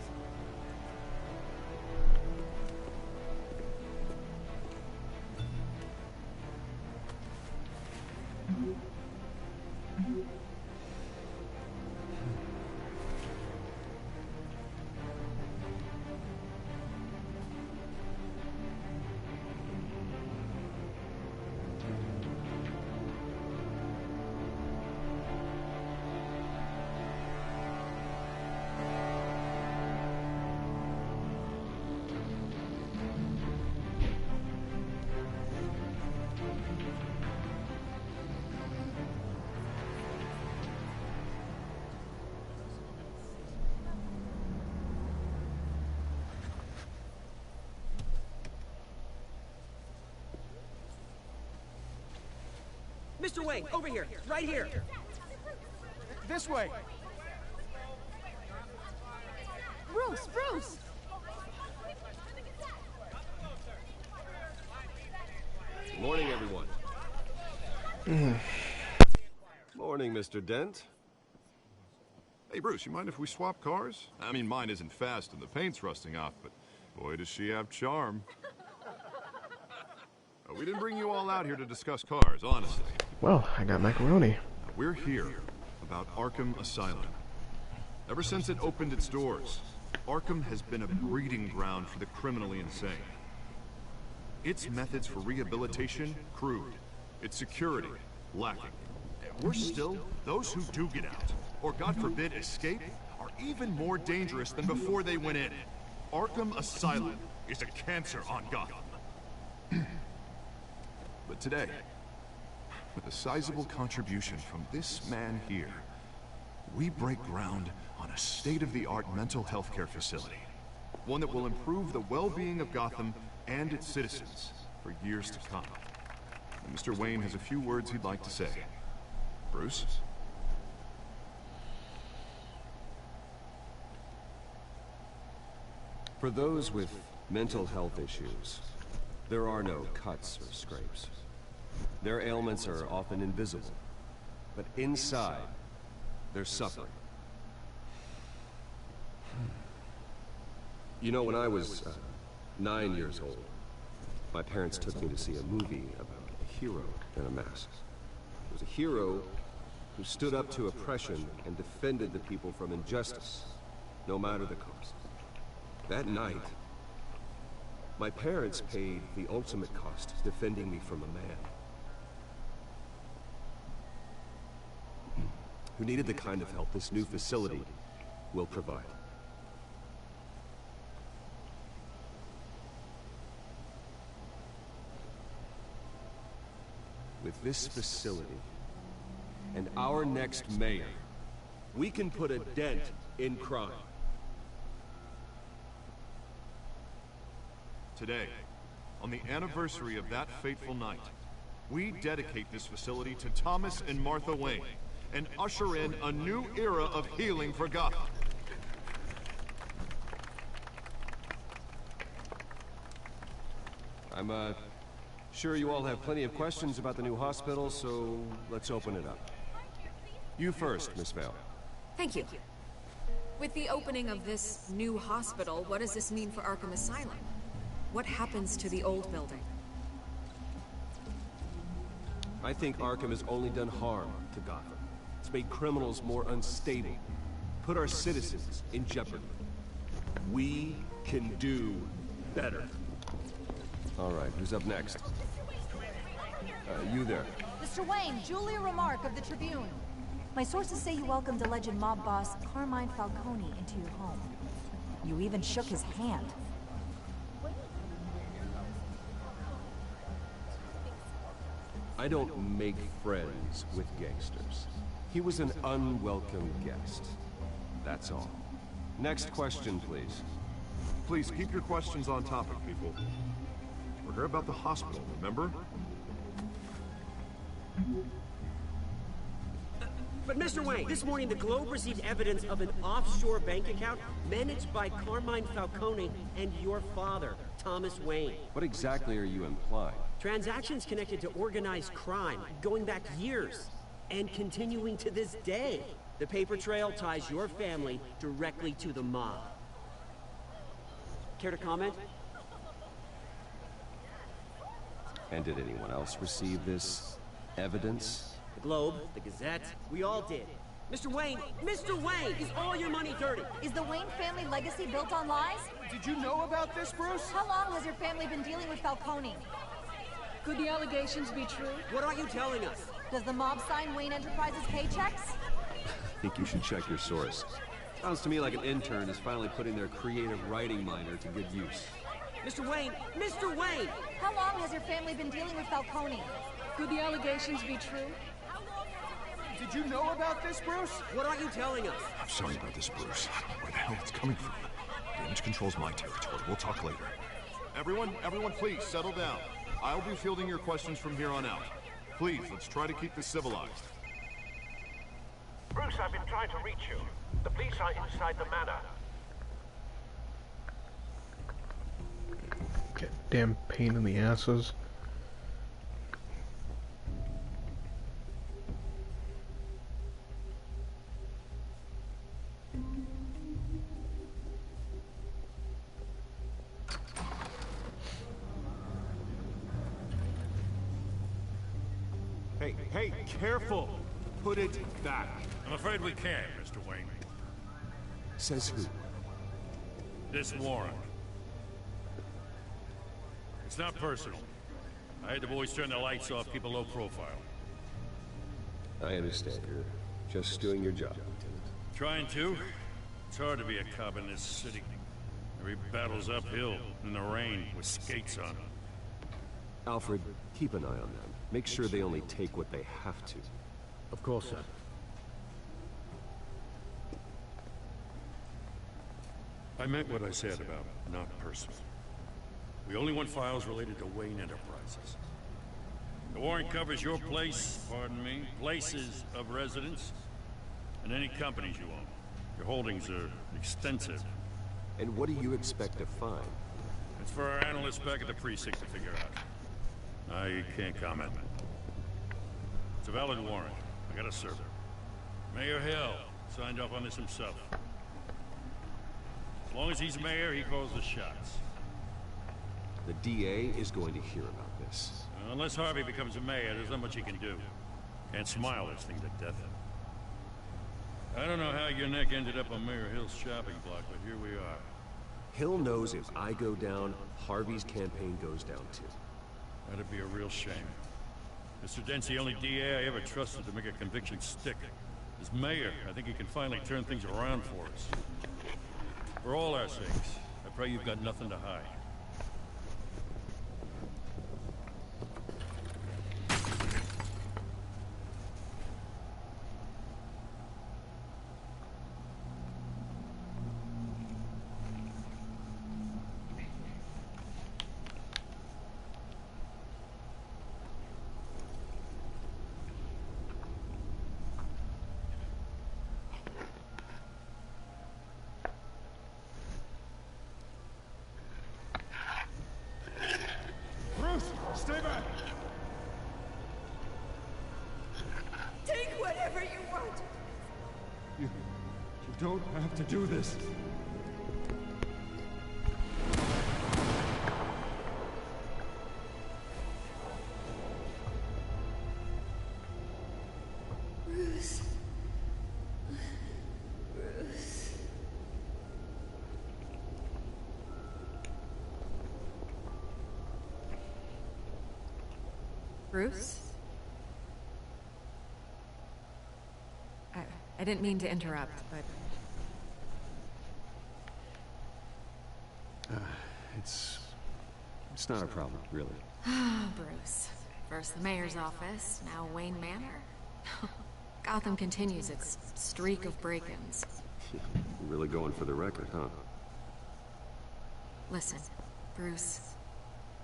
Mr. Wayne, over here, right here. This way. Bruce, Bruce! Good morning, everyone. Morning, Mr. Dent. Hey, Bruce, you mind if we swap cars? I mean, mine isn't fast and the paint's rusting off, but boy, does she have charm. We didn't bring you all out here to discuss cars, honestly. Well, I got macaroni. We're here about Arkham Asylum. Ever since it opened its doors, Arkham has been a breeding ground for the criminally insane. Its methods for rehabilitation, crude. Its security, lacking. And worse still, those who do get out, or God forbid escape, are even more dangerous than before they went in. Arkham Asylum is a cancer on Gotham. But today, with a sizable contribution from this man here, we break ground on a state-of-the-art mental health care facility. One that will improve the well-being of Gotham and its citizens for years to come. And Mr. Wayne has a few words he'd like to say. Bruce? For those with mental health issues, there are no cuts or scrapes. Their ailments are often invisible, but inside, they're suffering. You know, when I was 9 years old, my parents took me to see a movie about a hero in a mask. It was a hero who stood up to oppression and defended the people from injustice, no matter the cost. That night, my parents paid the ultimate cost defending me from a man who needed the kind of help this new facility will provide. With this facility and our next mayor, we can put a dent in crime. Today, on the anniversary of that fateful night, we dedicate this facility to Thomas and Martha Wayne and usher in a new era of healing for Gotham. I'm sure you all have plenty of questions about the new hospital, so let's open it up. You first, Miss Vale. Thank you. With the opening of this new hospital, what does this mean for Arkham Asylum? What happens to the old building? I think Arkham has only done harm to Gotham. It's made criminals more unstable, put our citizens in jeopardy. We can do better. All right, who's up next? You there. Mr. Wayne, Julia Remark of the Tribune. My sources say you welcomed alleged mob boss Carmine Falcone into your home. You even shook his hand. I don't make friends with gangsters. He was an unwelcome guest. That's all. Next question, please. Please keep your questions on topic, people. We're here about the hospital, remember? But Mr. Wayne, this morning the Globe received evidence of an offshore bank account managed by Carmine Falcone and your father, Thomas Wayne. What exactly are you implying? Transactions connected to organized crime, going back years, and continuing to this day. The paper trail ties your family directly to the mob. Care to comment? And did anyone else receive this evidence? The Globe, the Gazette, we all did. Mr. Wayne, is all your money dirty? Is the Wayne family legacy built on lies? Did you know about this, Bruce? How long has your family been dealing with Falcone? Could the allegations be true? What are you telling us? Does the mob sign Wayne Enterprises paychecks? I think you should check your source. Sounds to me like an intern is finally putting their creative writing minor to good use. Mr. Wayne! How long has your family been dealing with Falcone? Could the allegations be true? Did you know about this, Bruce? What are you telling us? I'm sorry about this, Bruce. I don't know where the hell it's coming from. Damage control's my territory. We'll talk later. Everyone please settle down. I'll be fielding your questions from here on out. Please, let's try to keep this civilized. Bruce, I've been trying to reach you. The police are inside the manor. Damn pain in the asses. Hey, careful! Put it back. I'm afraid we can't, Mr. Wayne. Says who? This warrant. It's not personal. I had the boys turn the lights off, keep a low profile. I understand. You're just doing your job, Lieutenant. Trying to. It's hard to be a cop in this city. Every battle's uphill, in the rain, with skates on. Alfred, keep an eye on them. Make sure they only take what they have to. Of course, sir. I meant what I said about not personal. We only want files related to Wayne Enterprises. The warrant covers your place, pardon me, places of residence, and any companies you own. Your holdings are extensive. And what do you expect to find? It's for our analysts back at the precinct to figure out. I can't comment. It's a valid warrant. I gotta serve it. Mayor Hill signed off on this himself. As long as he's mayor, he calls the shots. The DA is going to hear about this. Unless Harvey becomes a mayor, there's not much he can do. Can't smile this thing to death. I don't know how your neck ended up on Mayor Hill's shopping block, but here we are. Hill knows if I go down, Harvey's campaign goes down too. That'd be a real shame. Mr. Dent's the only DA I ever trusted to make a conviction stick. As mayor, I think he can finally turn things around for us. For all our sakes, I pray you've got nothing to hide. Stay back! Take whatever you want. You don't have to do this. Bruce. Bruce. Bruce? I didn't mean to interrupt, but... It's not a problem, really. Bruce. First the mayor's office, now Wayne Manor. Gotham continues its streak of break-ins. Really going for the record, huh? Listen, Bruce.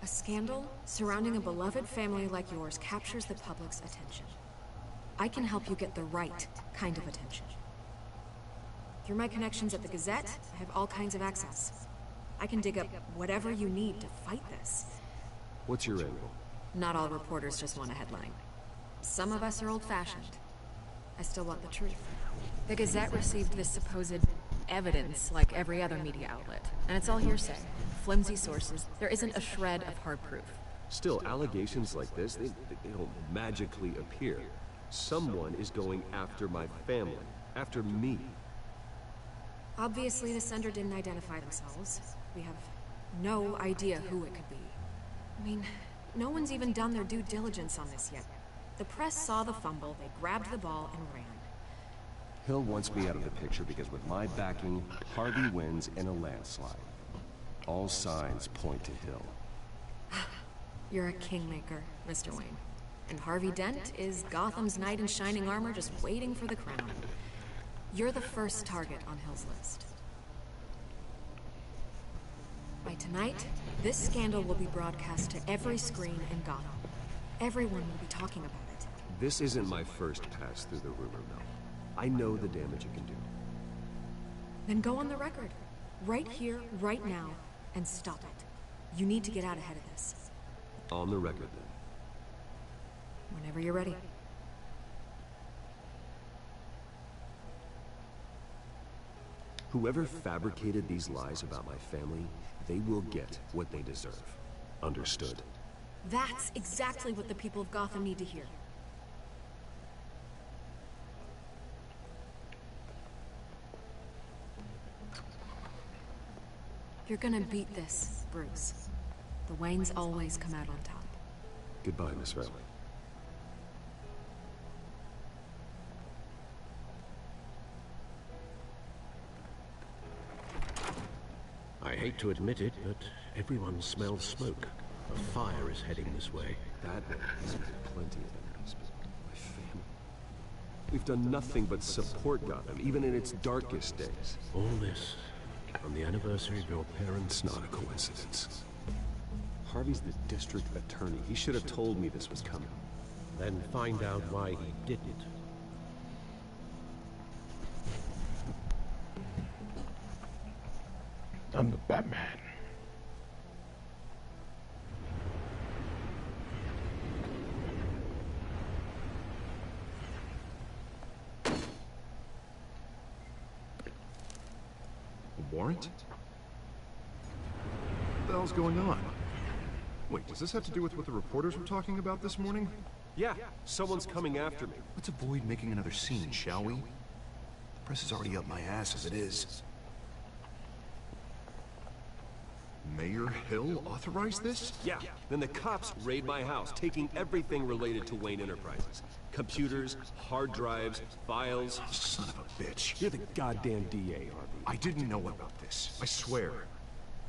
A scandal surrounding a beloved family like yours captures the public's attention. I can help you get the right kind of attention. Through my connections at the Gazette, I have all kinds of access. I can dig up whatever you need to fight this. What's your angle? Not all reporters just want a headline. Some of us are old-fashioned. I still want the truth. The Gazette received this supposed evidence like every other media outlet, and it's all hearsay. Flimsy sources. There isn't a shred of hard proof. Still, allegations like this, they don't magically appear. Someone is going after my family. After me. Obviously, the sender didn't identify themselves. We have no idea who it could be. I mean, no one's even done their due diligence on this yet. The press saw the fumble, they grabbed the ball and ran. Hill wants me out of the picture because with my backing, Harvey wins in a landslide. All signs point to Hill. You're a kingmaker, Mr. Wayne. And Harvey Dent is Gotham's knight in shining armor just waiting for the crown. You're the first target on Hill's list. By tonight, this scandal will be broadcast to every screen in Gotham. Everyone will be talking about it. This isn't my first pass through the rumor mill. I know the damage it can do. Then go on the record. Right here, right now, and stop it. You need to get out ahead of this. On the record, then. Whenever you're ready. Whoever fabricated these lies about my family, they will get what they deserve. Understood? That's exactly what the people of Gotham need to hear. You're gonna beat this, Bruce. The Waynes always come out on top. Goodbye, Miss Riley. I hate to admit it, but everyone smells smoke. A fire is heading this way. That way has made plenty of enemies, but my family... We've done nothing but support Gotham, even in its darkest days. All this on the anniversary of your parents' It's not a coincidence. Harvey's the district attorney. He should have told me this was coming. Then find out why he didn't. I'm the Batman. A warrant? What the hell's going on? Wait, does this have to do with what the reporters were talking about this morning? Yeah, someone's coming after me. Let's avoid making another scene, shall we? The press is already up my ass as it is. Mayor Hill authorized this? Yeah, then the cops raid my house, taking everything related to Wayne Enterprises. Computers, hard drives, files. Son of a bitch. You're the goddamn DA, Harvey. I didn't know about this. I swear.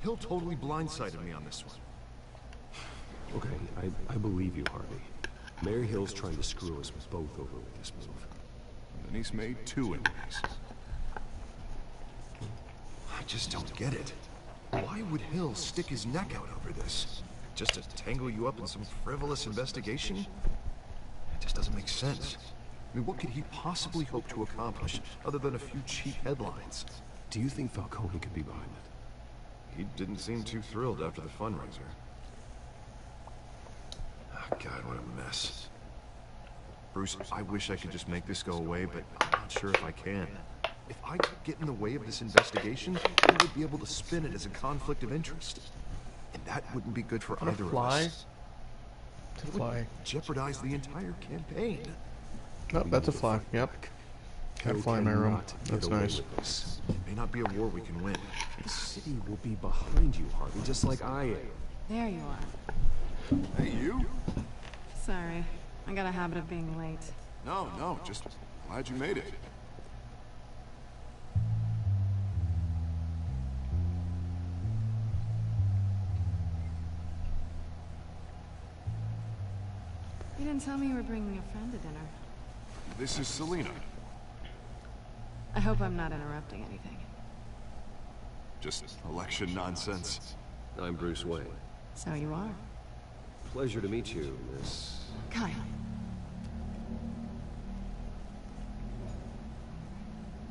Hill totally blindsided me on this one. Okay, I believe you, Harvey. Mayor Hill's trying to screw us both over with this move. And then he's made 2 enemies. I just don't get it. Why would Hill stick his neck out over this? Just to tangle you up in some frivolous investigation? It just doesn't make sense. I mean, what could he possibly hope to accomplish other than a few cheap headlines? Do you think Falcone could be behind it? He didn't seem too thrilled after the fundraiser. Oh, God, what a mess. Bruce, I wish I could just make this go away, but I'm not sure if I can. If I could get in the way of this investigation, they would be able to spin it as a conflict of interest. And that wouldn't be good for either of us. It's a fly. Jeopardize the entire campaign. Oh, that's a fly. Yep. Got a fly in my room. That's nice. It may not be a war we can win. The city will be behind you, Harvey, just like I am. There you are. Hey, you? Sorry. I got a habit of being late. No, just glad you made it. You didn't tell me you were bringing a friend to dinner. This is Selina. I hope I'm not interrupting anything. Just election nonsense. I'm Bruce Wayne. So you are. Pleasure to meet you, Miss... Kyle.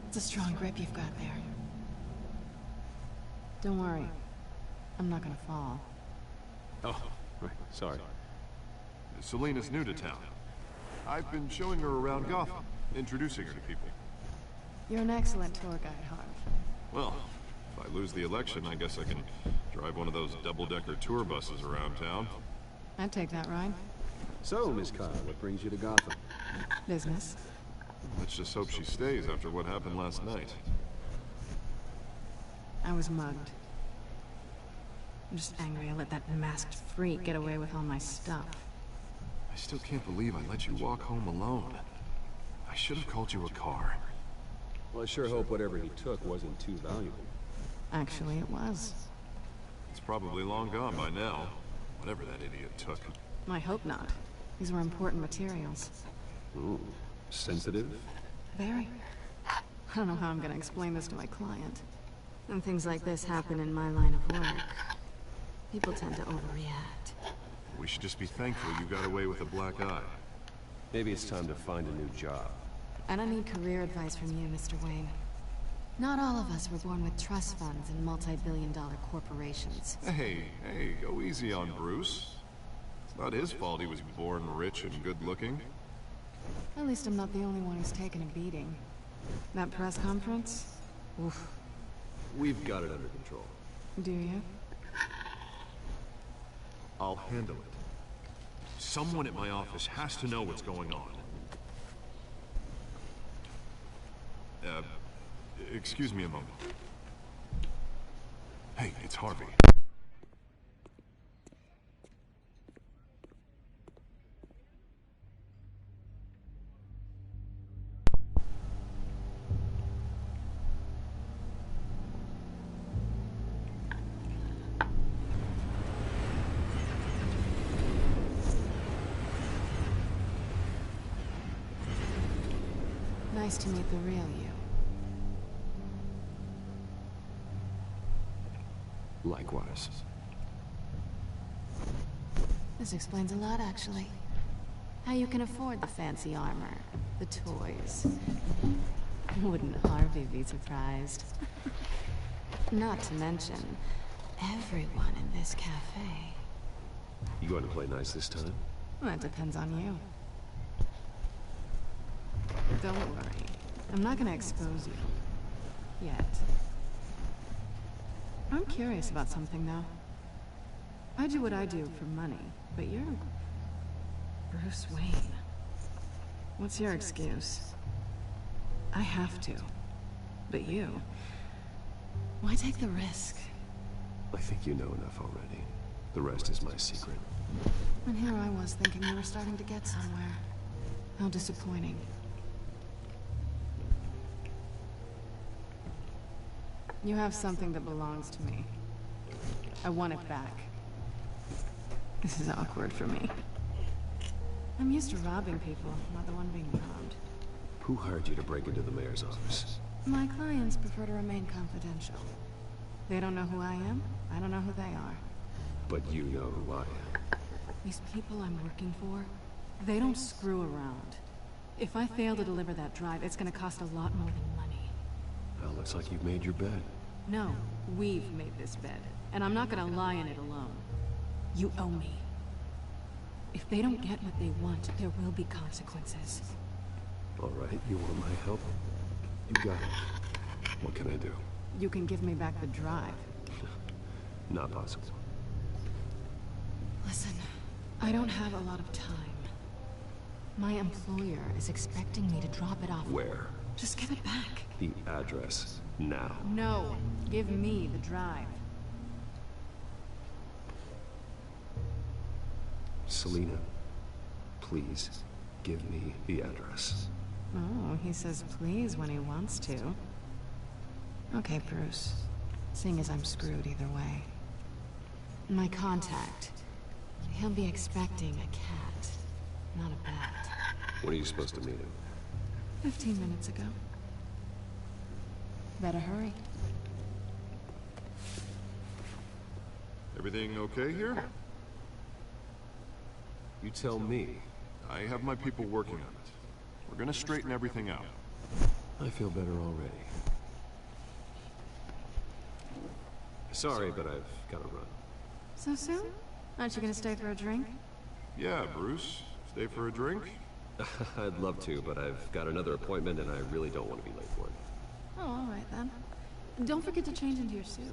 It's a strong grip you've got there. Don't worry. I'm not gonna fall. Oh, right, sorry. Selina's new to town. I've been showing her around Gotham, introducing her to people. You're an excellent tour guide, Harv. Well, if I lose the election, I guess I can drive one of those double-decker tour buses around town. I'd take that ride. So, Miss Kyle, what brings you to Gotham? Business. Let's just hope she stays after what happened last night. I was mugged. I'm just angry I let that masked freak get away with all my stuff. I still can't believe I let you walk home alone. I should have called you a car. Well, I sure hope whatever he took wasn't too valuable. Actually, it was. It's probably long gone by now. Whatever that idiot took. I hope not. These were important materials. Ooh, sensitive? Very. I don't know how I'm gonna explain this to my client. When things like this happen in my line of work, people tend to overreact. We should just be thankful you got away with a black eye. Maybe it's time to find a new job. I don't need career advice from you, Mr. Wayne. Not all of us were born with trust funds and multi-billion-dollar corporations. Hey, go easy on Bruce. It's not his fault he was born rich and good-looking. At least I'm not the only one who's taken a beating. That press conference? Oof. We've got it under control. Do you? I'll handle it. Someone at my office has to know what's going on. Excuse me a moment. Hey, it's Harvey. Nice to meet the real you. Likewise. This explains a lot, actually. How you can afford the fancy armor, the toys. Wouldn't Harvey be surprised? Not to mention, everyone in this cafe. You going to play nice this time? Well, that depends on you. Don't worry. I'm not gonna expose you. Yet. I'm curious about something, though. I do what I do for money, but you're... Bruce Wayne. What's your excuse? I have to. But you... Why take the risk? I think you know enough already. The rest is my secret. And here I was thinking we were starting to get somewhere. How disappointing. You have something that belongs to me. I want it back. This is awkward for me. I'm used to robbing people, not the one being robbed. Who hired you to break into the mayor's office? My clients prefer to remain confidential. They don't know who I am, I don't know who they are. But you know who I am. These people I'm working for, they don't screw around. If I fail to deliver that drive, it's gonna cost a lot more than money. Well, looks like you've made your bed. No, we've made this bed, and I'm not gonna lie in it alone. You owe me. If they don't get what they want, there will be consequences. All right, you want my help? You got it. What can I do? You can give me back the drive. Not possible. Listen, I don't have a lot of time. My employer is expecting me to drop it off. Where? Just give it back. The address, now. No, give me the drive. Selina, please, give me the address. Oh, he says please when he wants to. Okay, Bruce. Seeing as I'm screwed either way. My contact. He'll be expecting a cat, not a bat. When are you supposed to meet him? 15 minutes ago. Better hurry. Everything okay here? You tell me. I have my people working on it. We're gonna straighten everything out. I feel better already. Sorry, but I've got to run. So soon? Aren't you gonna stay for a drink? Yeah, Bruce. Stay for a drink? I'd love to, but I've got another appointment and I really don't want to be late for it. Oh, all right then. Don't forget to change into your suit.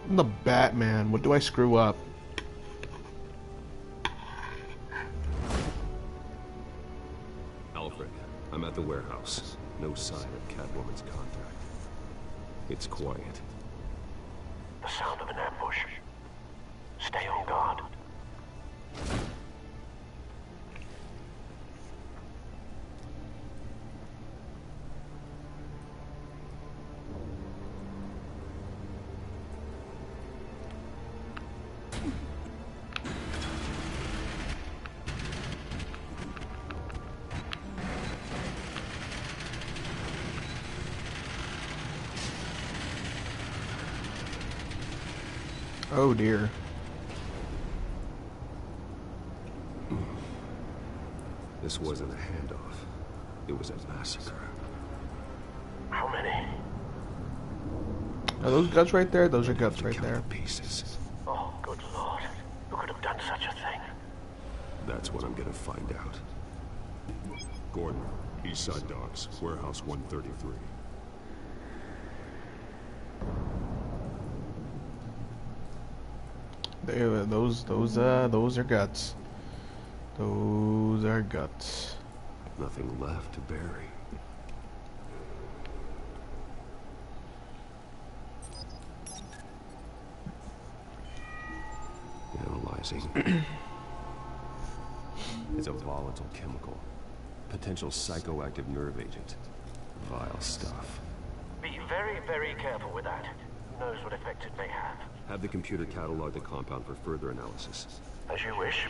I'm the Batman. What do I screw up? Alfred, I'm at the warehouse. No sign of Catwoman's contact. It's quiet. The sound of an ambush. Stay on guard. Oh dear. This wasn't a handoff. It was a massacre. How many? Are those guts right there? Those are guts right there. Pieces. Oh, good lord. Who could have done such a thing? That's what I'm gonna find out. Gordon, Eastside Docks, Warehouse 133. Those are guts. Those are guts. Nothing left to bury. Analyzing. It's a volatile chemical. Potential psychoactive nerve agent. Vile stuff. Be very, very careful with that. Who knows what effect it may have? Have the computer catalog the compound for further analysis. As you wish.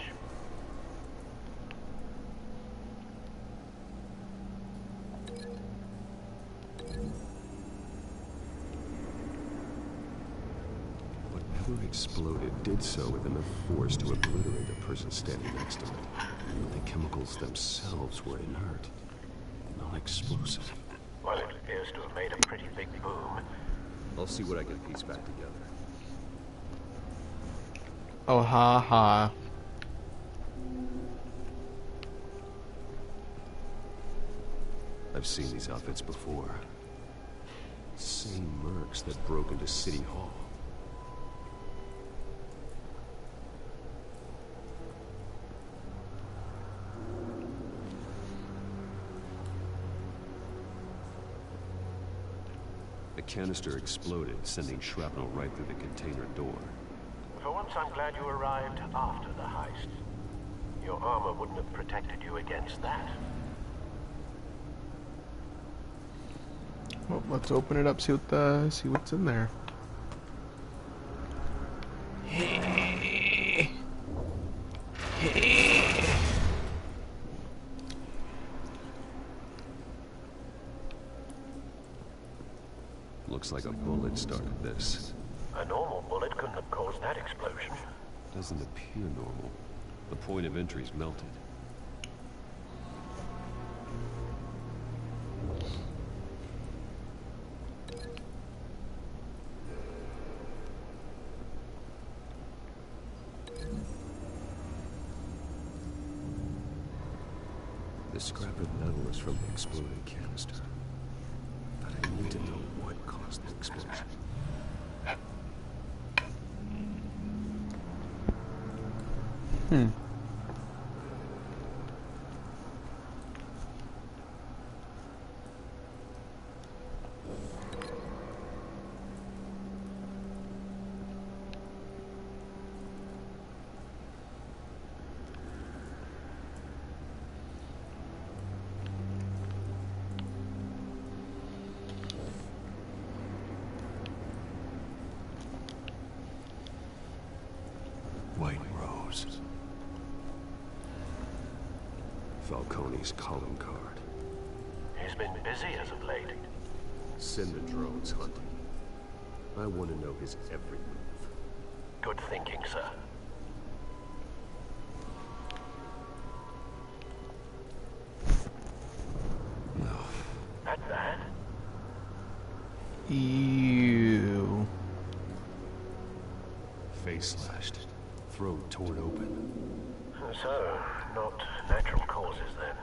Whatever exploded did so with enough force to obliterate the person standing next to it. But the chemicals themselves were inert, non-explosive. Well, it appears to have made a pretty big boom. I'll see what I can piece back together. Oh, ha ha. I've seen these outfits before. Same mercs that broke into City Hall. The canister exploded, sending shrapnel right through the container door. For once, I'm glad you arrived after the heist. Your armor wouldn't have protected you against that. Well, let's open it up, see what's in there. Looks like a bullet started this. A normal bullet couldn't have caused that explosion. Doesn't appear normal. The point of entry's melted. The scrap of metal is from the exploded canister. But I need to know what caused the explosion. White Rose. Falcone's calling card. He's been busy as of late. Send the drones hunting. I want to know his every move. Good thinking, sir. No. That bad? Ew. Face slashed. Throat torn open. So, not natural causes then.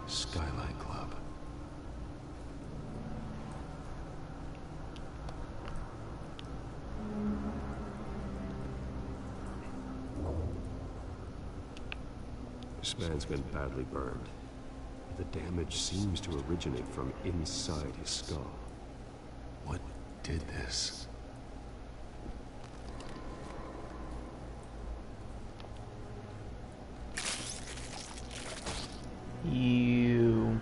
Skyline Club. This man's been badly burned. The damage seems to originate from inside his skull. What did this? Ew.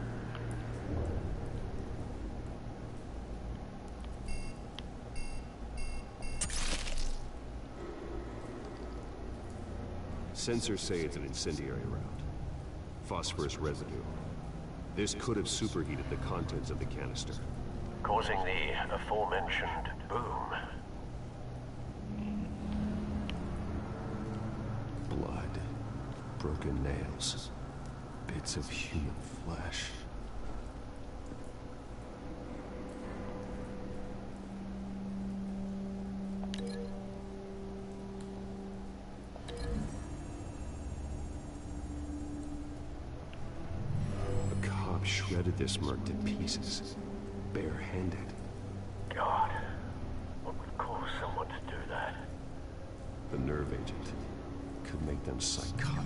Sensors say it's an incendiary round. Phosphorus residue. This could have superheated the contents of the canister. Causing the aforementioned boom. Blood, broken nails, bits of human flesh. A cop shredded this merc to pieces, barehanded. God, what would cause someone to do that? The nerve agent could make them psychotic.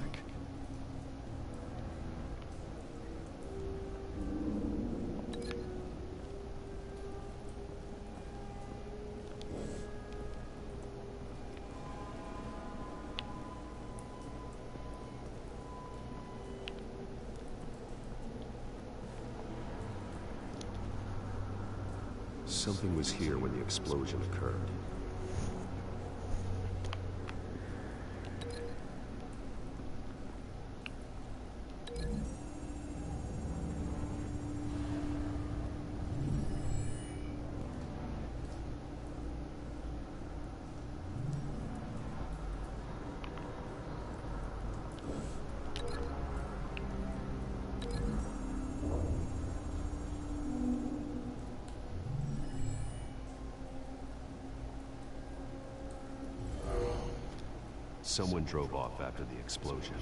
Something was here when the explosion occurred. Someone drove off after the explosion.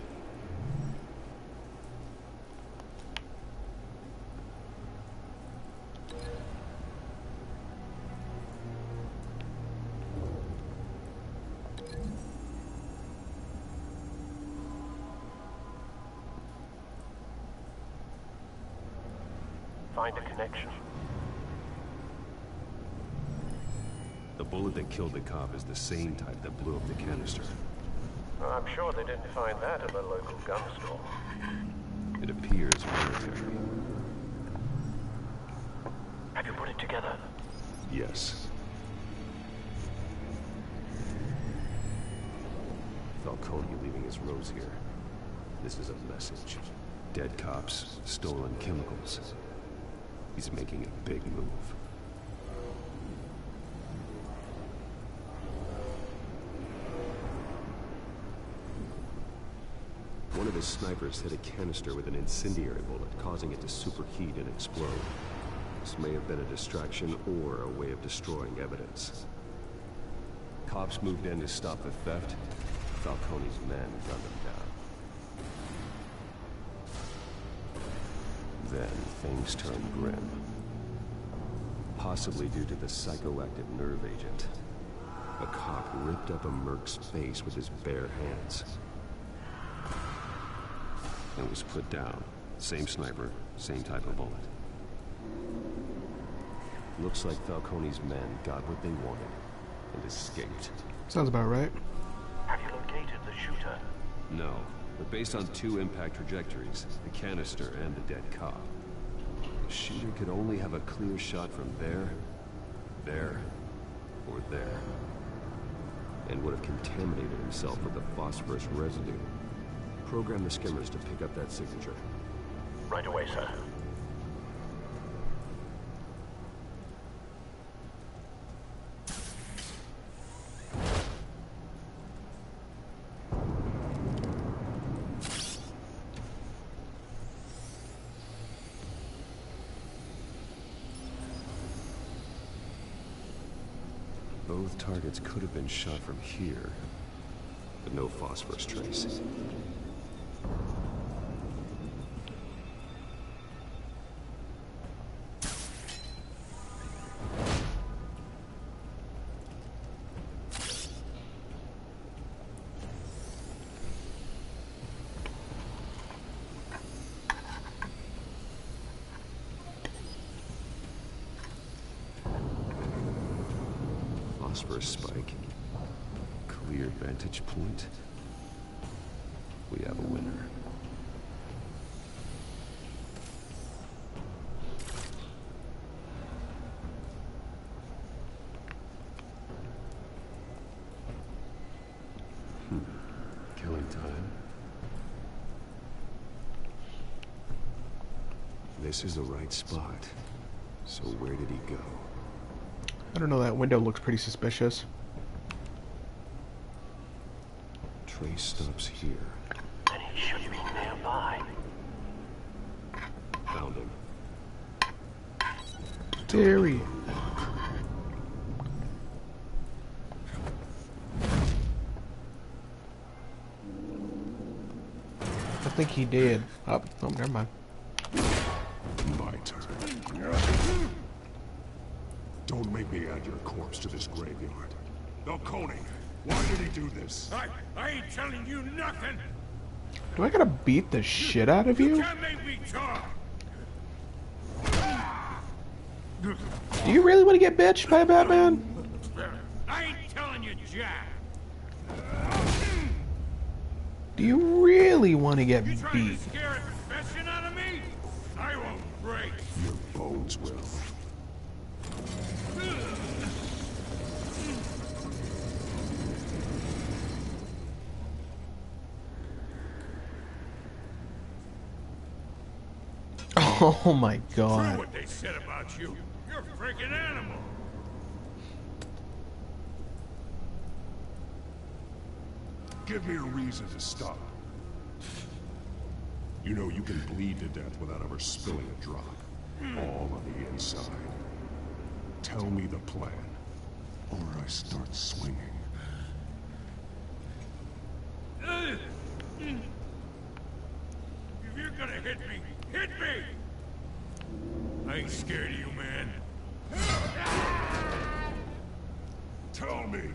Find a connection. The bullet that killed the cop is the same type that blew up the canister. I'm sure they didn't find that at the local gun store. It appears military. Have you put it together? Yes. Falcone leaving his rose here. This is a message. Dead cops, stolen chemicals. He's making a big move. One of his snipers hit a canister with an incendiary bullet, causing it to superheat and explode. This may have been a distraction or a way of destroying evidence. Cops moved in to stop the theft. Falcone's men gunned them down. Then things turned grim. Possibly due to the psychoactive nerve agent. A cop ripped up a merc's face with his bare hands. And was put down. Same sniper, same type of bullet. Looks like Falcone's men got what they wanted and escaped. Sounds about right. Have you located the shooter? No, but based on two impact trajectories, the canister and the dead cop, the shooter could only have a clear shot from there, or there. And would have contaminated himself with the phosphorus residue. Program the skimmers to pick up that signature. Right away, sir. Both targets could have been shot from here, but no phosphorus trace. Phosphorus spike. Clear vantage point. We have a winner. Killing time. This is the right spot. So where did he go? I don't know, that window looks pretty suspicious. Trace stops here. Then he should be nearby. Found him. Terry. I think he did. Oh, never mind. My turn. Don't make me add your corpse to this graveyard. Falcone, why did he do this? I ain't telling you nothing. Do I gotta beat the shit out of you? Can't make me talk. Do you really want to get bitched by a Batman? I ain't telling you, Jack. Do you really want to get You trying beat? to scare a confession out of me? I won't break. Your bones will. Oh my True god. what they said about you. You're a freaking animal. Give me a reason to stop. You know you can bleed to death without ever spilling a drop. All on the inside. Tell me the plan, or I start swinging. If you're gonna hit me, hit me! I ain't scared of you, man. Tell me!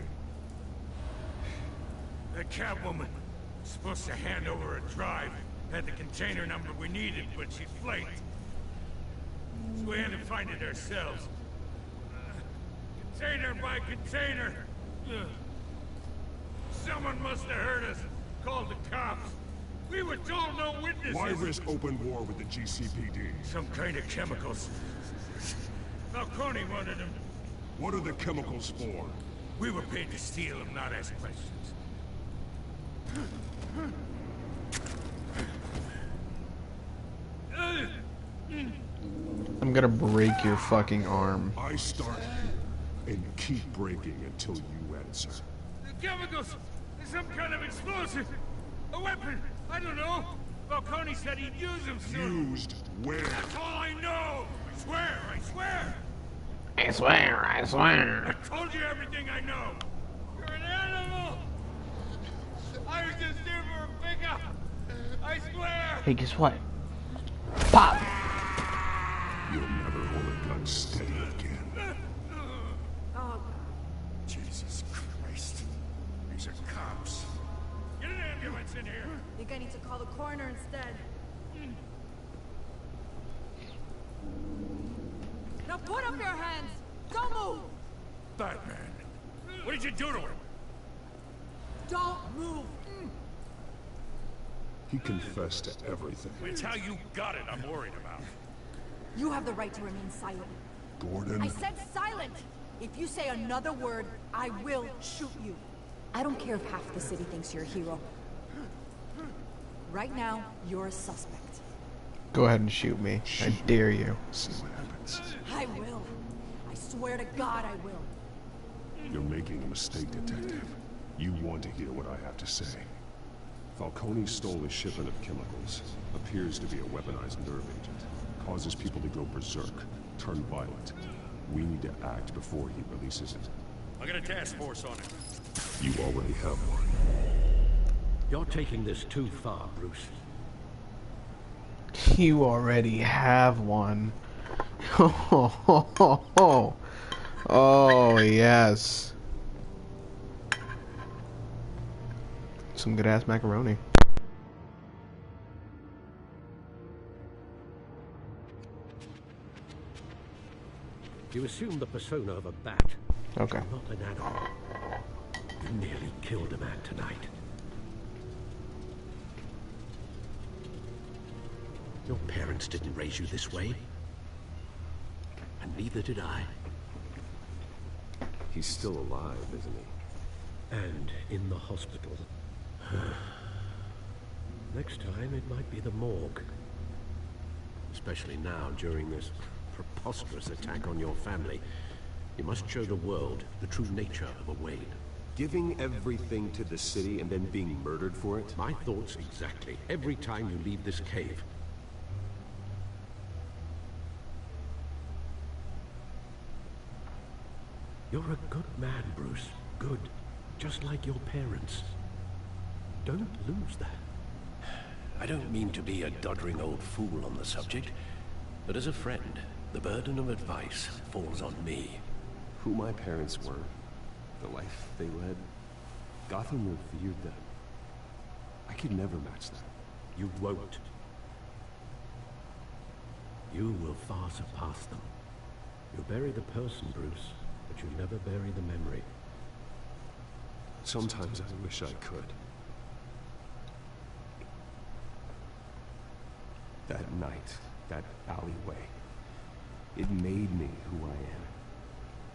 That Catwoman was supposed to hand over a drive. Had the container number we needed, but she flaked. So we had to find it ourselves. Container by container. Someone must have heard us. Called the cops. We were told no witnesses. Why risk open war with the GCPD? Some kind of chemicals. Falcone wanted them. What are the chemicals for? We were paid to steal them, not ask questions. I'm gonna break your fucking arm. I start and keep breaking until you answer. The chemicals! There's some kind of explosive! A weapon! I don't know! Falcone said he'd use them soon! Used where? That's all I know! I swear! I swear! I swear, I swear. I told you everything I know! You're an animal! I was just here for a pickup! I swear! Hey, guess what? Pop! You'll never hold a gun steady again. Jesus Christ. These are cops. Get an ambulance in here! I think I need to call the coroner instead. Now put up your hands! Don't move! Batman! What did you do to him? Don't move! He confessed to everything. It's how you got it I'm worried about. You have the right to remain silent. Gordon. I said silent! If you say another word, I will shoot you. I don't care if half the city thinks you're a hero. Right now, you're a suspect. Go ahead and shoot me. I dare you. See what happens. I will. I swear to God I will. You're making a mistake, Detective. You want to hear what I have to say. Falcone stole a shipment of chemicals. Appears to be a weaponized nerve agent. Causes people to go berserk, turn violent. We need to act before he releases it. I got a task force on it. You already have one. You're taking this too far, Bruce. You already have one. Oh, yes. Some good ass macaroni. You assume the persona of a bat. Okay. Not an animal. You nearly killed a man tonight. Your parents didn't raise you this way. And neither did I. He's still alive, isn't he? And in the hospital. Next time, it might be the morgue. Especially now, during this preposterous attack on your family. You must show the world the true nature of a Wayne. Giving everything to the city and then being murdered for it? My thoughts exactly. Every time you leave this cave. You're a good man, Bruce. Good. Just like your parents. Don't lose that. I don't mean to be a doddering old fool on the subject, but as a friend, the burden of advice falls on me. Who my parents were, the life they led, Gotham revered them. I could never match that. You won't. You will far surpass them. You'll bury the person, Bruce, but you'll never bury the memory. Sometimes I wish I could. That night, that alleyway, it made me who I am.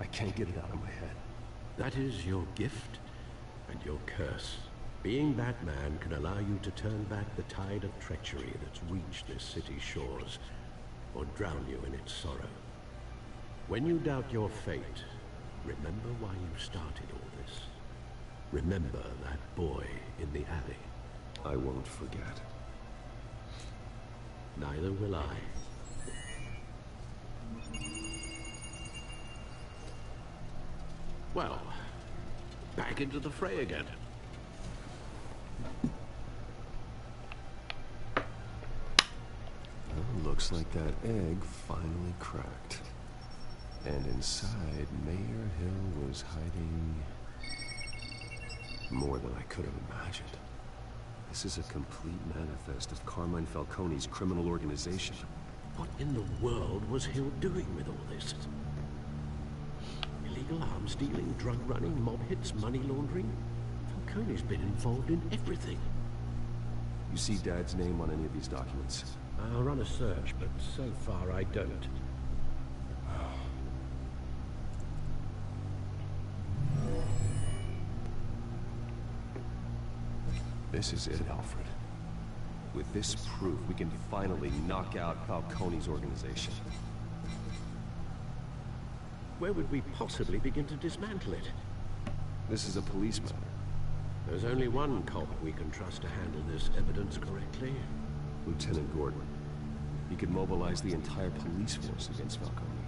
I can't get it out of my head. That is your gift and your curse. Being Batman can allow you to turn back the tide of treachery that's reached this city's shores, or drown you in its sorrow. When you doubt your fate, remember why you started all this. Remember that boy in the alley. I won't forget. Neither will I. Well, back into the fray again. Well, looks like that egg finally cracked. And inside, Mayor Hill was hiding more than I could have imagined. This is a complete manifest of Carmine Falcone's criminal organization. What in the world was Hill doing with all this? Illegal arms dealing, drug running, mob hits, money laundering? Falcone's been involved in everything. You see Dad's name on any of these documents? I'll run a search, but so far I don't. This is it, Alfred. With this proof, we can finally knock out Falcone's organization. Where would we possibly begin to dismantle it? This is a police matter. There's only one cop we can trust to handle this evidence correctly. Lieutenant Gordon. He could mobilize the entire police force against Falcone.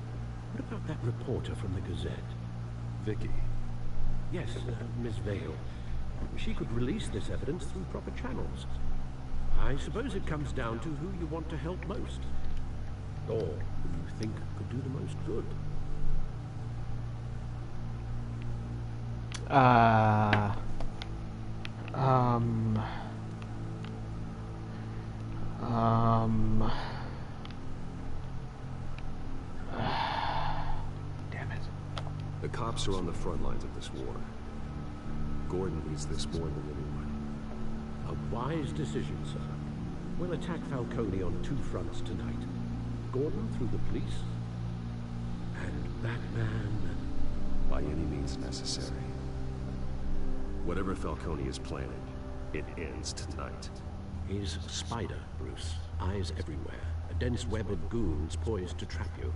What about that reporter from the Gazette? Vicky. Yes, Miss Vale. She could release this evidence through proper channels. I suppose it comes down to who you want to help most. Or who you think could do the most good. Damn it. The cops are on the front lines of this war. Gordon needs this more than anyone. A wise decision, sir. We'll attack Falcone on two fronts tonight. Gordon through the police, and Batman... by any means necessary. Whatever Falcone is planning, it ends tonight. He's Spider, Bruce. Eyes everywhere. A dense web of goons poised to trap you.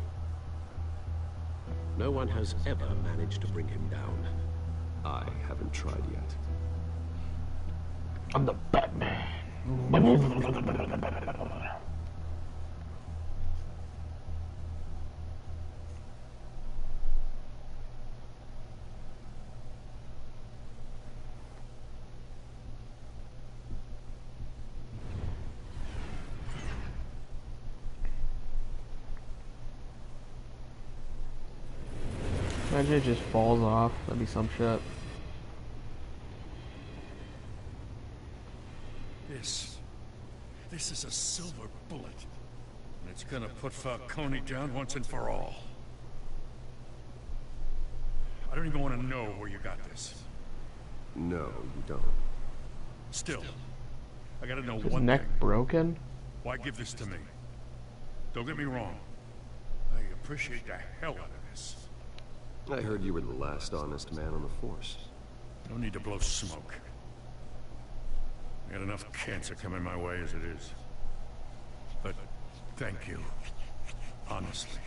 No one has ever managed to bring him down. I haven't tried yet. I'm the Batman. Imagine it just falls off. That'd be some shit. This is a silver bullet. And it's gonna put Falcone down once and for all. I don't even want to know where you got this. No, you don't. Still, I gotta know His one neck thing. broken? Why give this to me? Don't get me wrong. I appreciate the hell out of this. I heard you were the last honest man on the force. No need to blow smoke. I got enough cancer coming my way as it is. But Thank you. Honestly.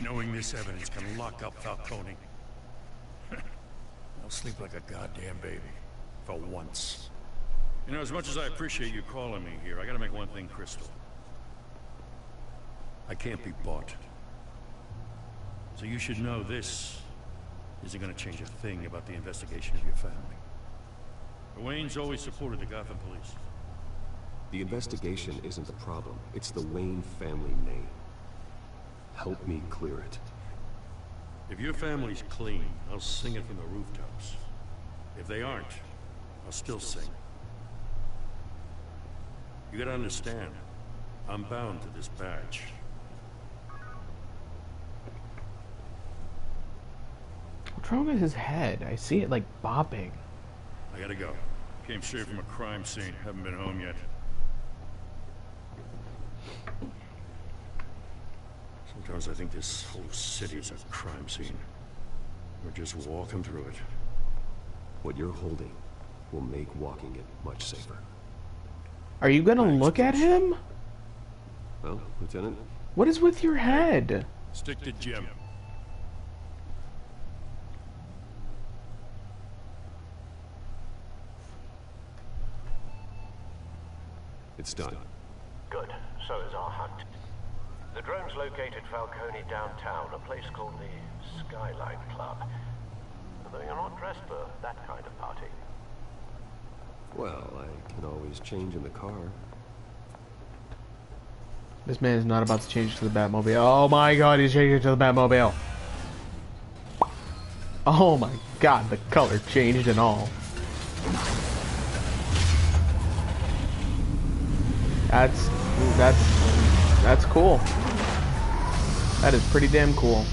Knowing this evidence can lock up Falcone. I'll sleep like a goddamn baby. For once. You know, as much as I appreciate you calling me here, I gotta make one thing crystal. I can't be bought. So you should know this isn't gonna change a thing about the investigation of your family. The Waynes always supported the Gotham police. The investigation isn't the problem. It's the Wayne family name. Help me clear it. If your family's clean, I'll sing it from the rooftops. If they aren't, I'll still sing. You gotta understand, I'm bound to this badge. What's wrong with his head? I see it like bobbing. I gotta go. Came straight from a crime scene. Haven't been home yet. Sometimes I think this whole city is a crime scene. We're just walking through it. What you're holding will make walking it much safer. Are you gonna look at him? Well, Lieutenant? What is with your head? Stick to Jim. It's done. Good. So is our hunt. The drone's located Falcone downtown, a place called the Skyline Club. Although you're not dressed for that kind of party. Well, I can always change in the car. This man is not about to change to the Batmobile. Oh my god, he's changing to the Batmobile. Oh my god, the color changed and all. That's cool. That is pretty damn cool.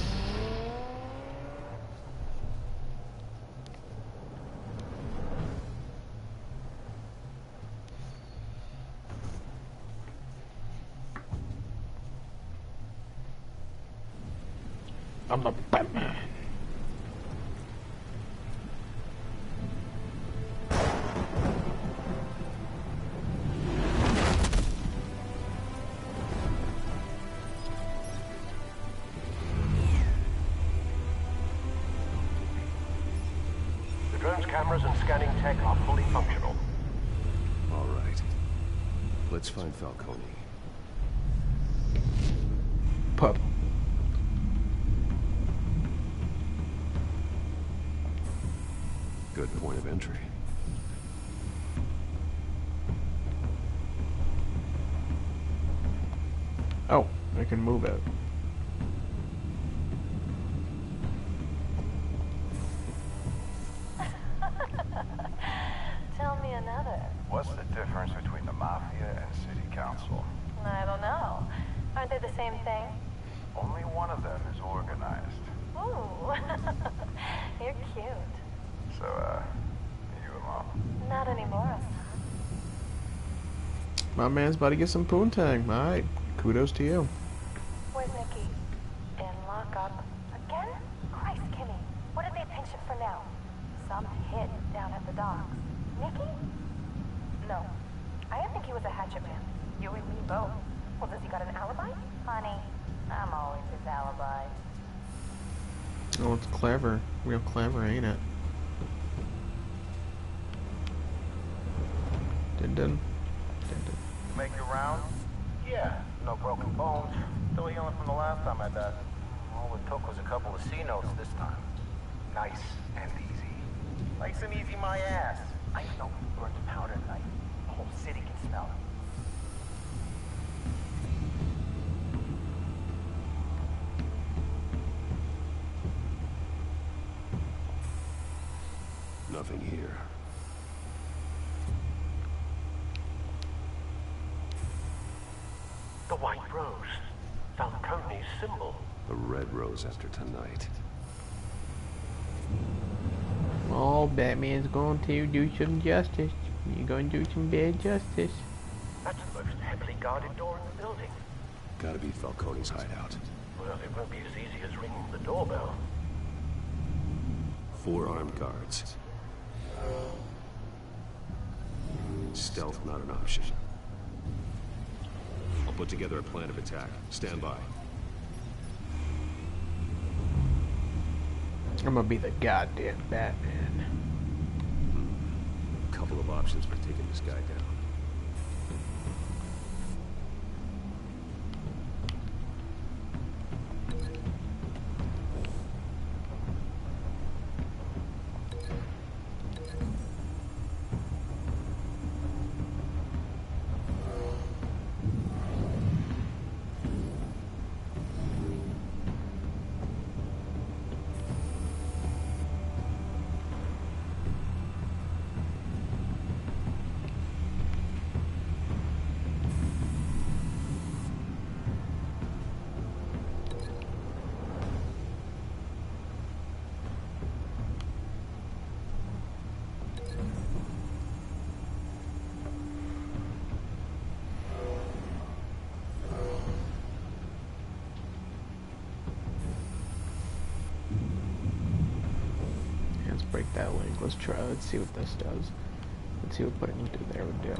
I'm the Batman. The drone's cameras and scanning tech are fully functional. All right. Let's find Falcone. Pup. Good point of entry. Oh, I can move it. Tell me another. What's the difference between the Mafia and City Council? I don't know. Aren't they the same thing? Only one of them is organized. Ooh. You're cute. So, you a mom? Not anymore. My man's about to get some poontang. Alright, kudos to you. Where's Nikki? In lockup. Again? Christ, Kimmy. What did they pinch him for now? Some hit down at the docks. Nikki? No. I didn't think he was a hatchet man. You and me both. Well, does he got an alibi? Honey, I'm always his alibi. Oh, it's clever. Real clever, ain't it? Din-din. Make your round? Yeah, no broken bones. Still healing from the last time I died. All it took was a couple of C notes this time. Nice and easy. Nice and easy my ass. I know you burned powder tonight. The whole city can smell it. Nothing here. The white rose. Falcone's symbol. The red rose after tonight. Oh, Batman's going to do some justice. You're going to do some bad justice. That's the most heavily guarded door in the building. Gotta be Falcone's hideout. Well, it won't be as easy as ringing the doorbell. 4 armed guards. Stealth not an option. put together a plan of attack. Stand by. I'm gonna be the goddamn Batman. Couple of options for taking this guy down. Break that link. Let's try. Let's see what this does. Let's see what putting it through there would do.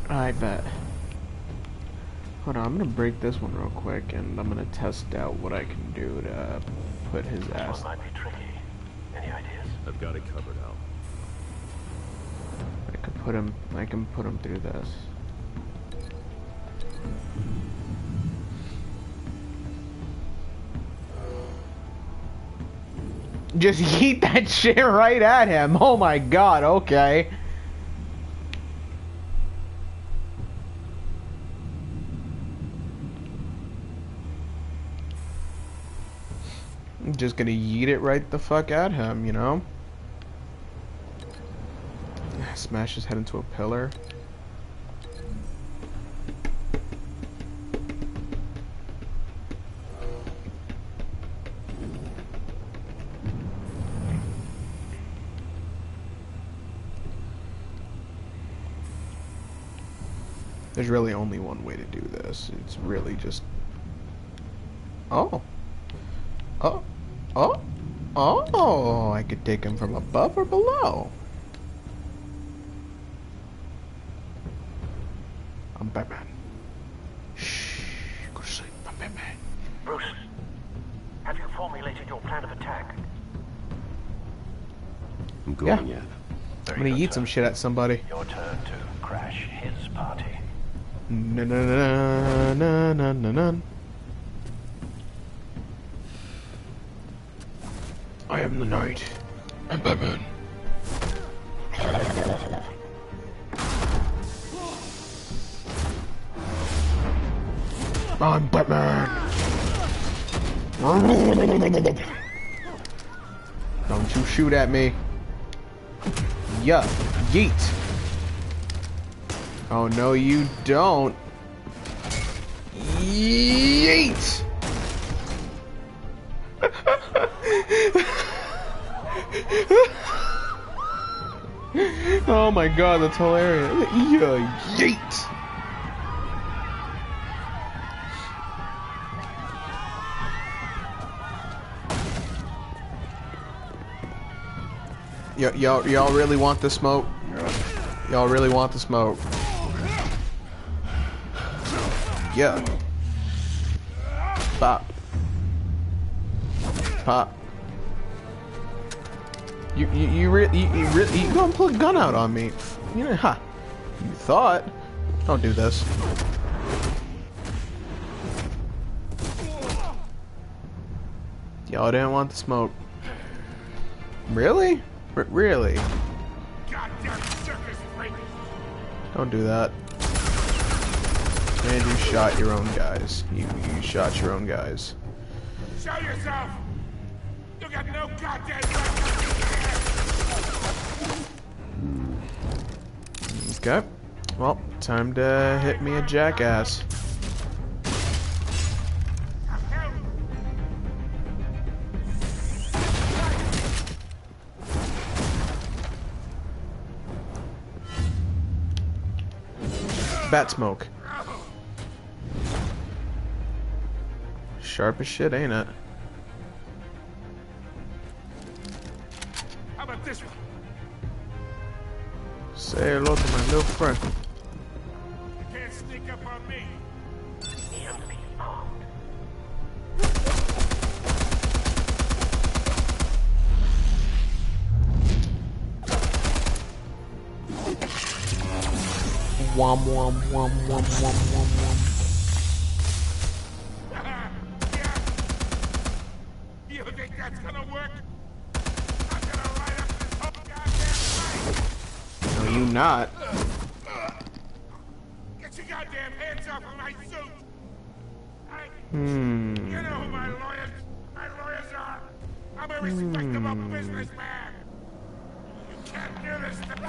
I bet. Hold on, I'm gonna break this one real quick, and I'm gonna test out what I can do to put his ass. This one might be tricky. Any ideas? I've got it covered, Al. I can put him through this. Just yeet that shit right at him. Oh my god, okay. I'm just gonna yeet it right the fuck at him, you know? Smash his head into a pillar. There's really only one way to do this. It's really just... Oh. Oh. Oh. Oh. I could take him from above or below. I'm Batman. Shh. Go to sleep. I'm Batman. Bruce, have you formulated your plan of attack? I'm going in. I'm gonna eat some shit at somebody. Your turn to crash his party. Na na na na na na na. I am the knight. I'm Batman. I'm Batman. Don't you shoot at me. Yeah, yeet. Oh no, you don't. Yeet. Oh my god, that's hilarious. Yeah, yeet. Y'all really want the smoke? Y'all really want the smoke? Yeah. Pop. Pop. You gonna pull a gun out on me? You know, huh? You thought? Don't do this. Y'all didn't want the smoke. Really? Really? Goddamn circus freak! Don't do that. And you shot your own guys. You shot your own guys. Show yourself! You got no goddamn right. Okay. Well, time to hit me a jackass. Bat smoke. Sharp as shit, ain't it? about this one? Say hello to my little friend. You can't sneak up on me. The enemy armed. Wom wom wom wom wom wom wom. You think that's gonna work? I'm gonna light up this whole goddamn place! No, you not. Get your goddamn hands off of my suit! You know who my lawyers are! I'm a respectable businessman! You can't do this to me!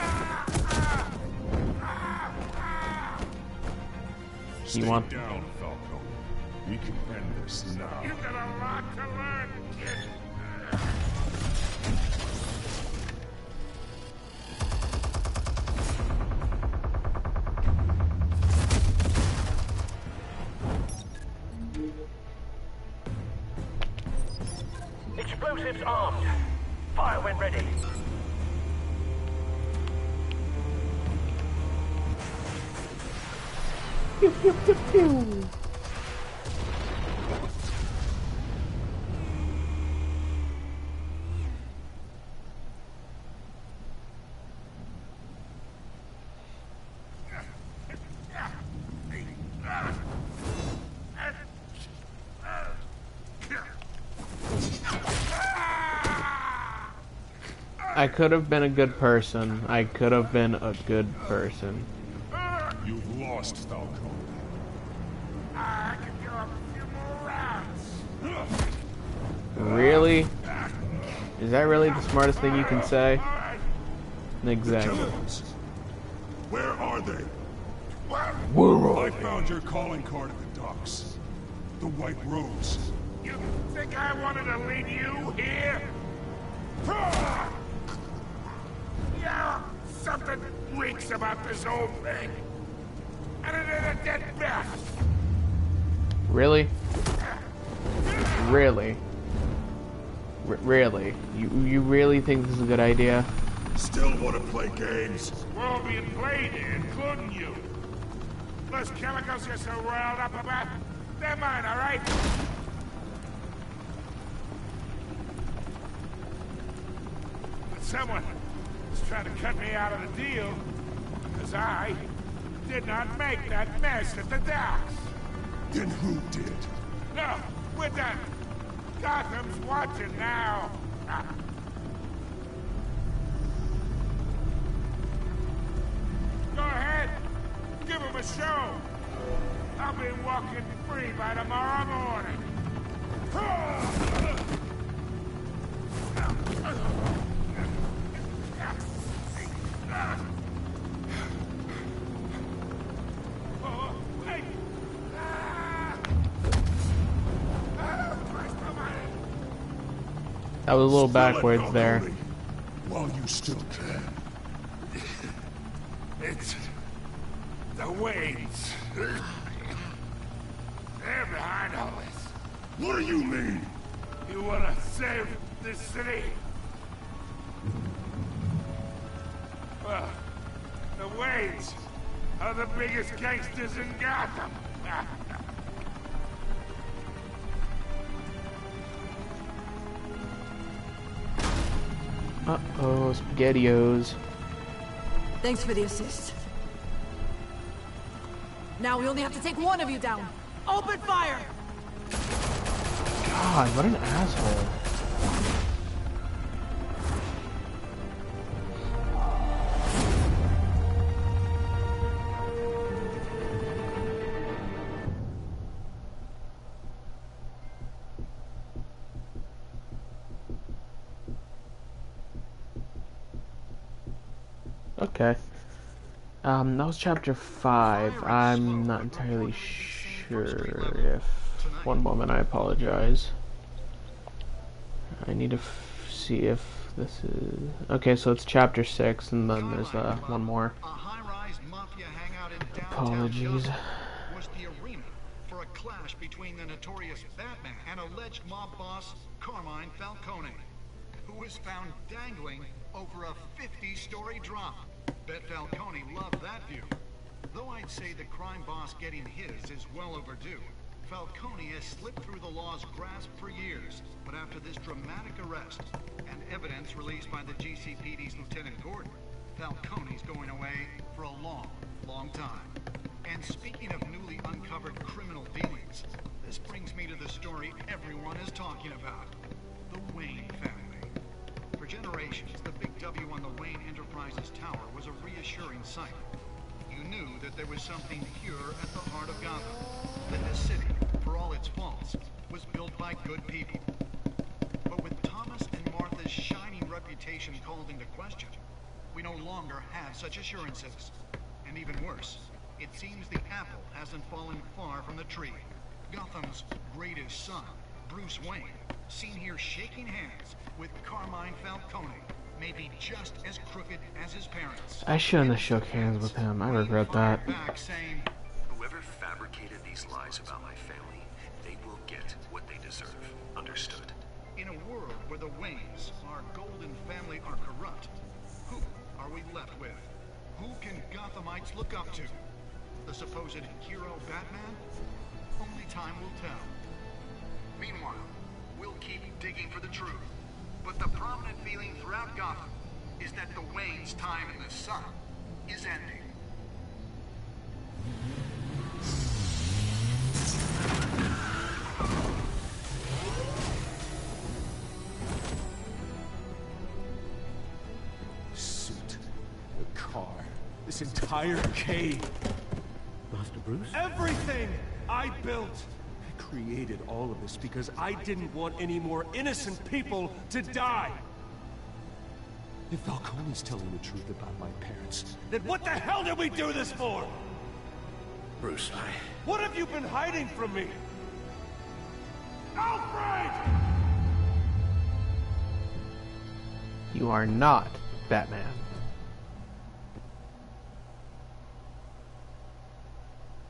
You want? Down, Falco. We can end this now. You've got a lot to learn, kid. Explosives armed. Fire when ready. Pew, pew, pew, pew. I could have been a good person. I could have been a good person. You've lost, Falco. I can go a few more rounds. Really? Is that really the smartest thing you can say? Exactly. Where are they? I found your calling card at the docks. The White Rose. You think I wanted to leave you here? Yeah, something reeks about this whole thing. And it ain't a dead bat. Really? Really? Really? You really think this is a good idea? Still want to play games? We're all being played here, including you. Those chemicals you're so riled up about, they're mine, all right? But someone is trying to cut me out of the deal, because I did not make that mess at the docks. Then who did? No, we're done. Gotham's watching now. Go ahead. Give him a show. I'll be walking free by tomorrow morning. That was a little backwards there. While you still can. It's the Waynes. They're behind all this. What do you mean? You wanna save this city? Well, the Waynes are the biggest gangsters in Gotham. Uh-oh, SpaghettiOs. Thanks for the assist. Now we only have to take one of you down. Open fire! God, what an asshole. Okay. That was chapter 5. I'm not entirely sure if... One moment, I apologize. I need to see if this is... Okay, so it's chapter 6, and then there's one more. Apologies. Was the arena for a clash between the notorious Batman and alleged mob boss Carmine Falcone. who was found dangling over a 50-story drop. Bet Falcone loved that view. Though I'd say the crime boss getting his is well overdue. Falcone has slipped through the law's grasp for years, but after this dramatic arrest and evidence released by the GCPD's Lieutenant Gordon, Falcone's going away for a long, long time. And speaking of newly uncovered criminal dealings, this brings me to the story everyone is talking about. The Wayne family. For generations, the big W on the Wayne Enterprises tower was a reassuring sight. You knew that there was something pure at the heart of Gotham. That this city, for all its faults, was built by good people. But with Thomas and Martha's shining reputation called into question, we no longer have such assurances. And even worse, it seems the apple hasn't fallen far from the tree. Gotham's greatest son, Bruce Wayne, seen here shaking hands with Carmine Falcone, may be just as crooked as his parents. I shouldn't have shook hands with him. I regret that. Whoever fabricated these lies about my family, they will get what they deserve. Understood? In a world where the Waynes, our golden family, are corrupt, who are we left with? Who can Gothamites look up to? The supposed hero Batman? Only time will tell. Meanwhile, we'll keep digging for the truth. But the prominent feeling throughout Gotham is that the Waynes' time in the sun is ending. Suit, the car, this entire cave. Master Bruce? Everything I built! I created all of this because I didn't want any more innocent people to die! If Falcone's telling the truth about my parents, then what the hell did we do this for? Bruce, What have you been hiding from me? Alfred! You are not Batman.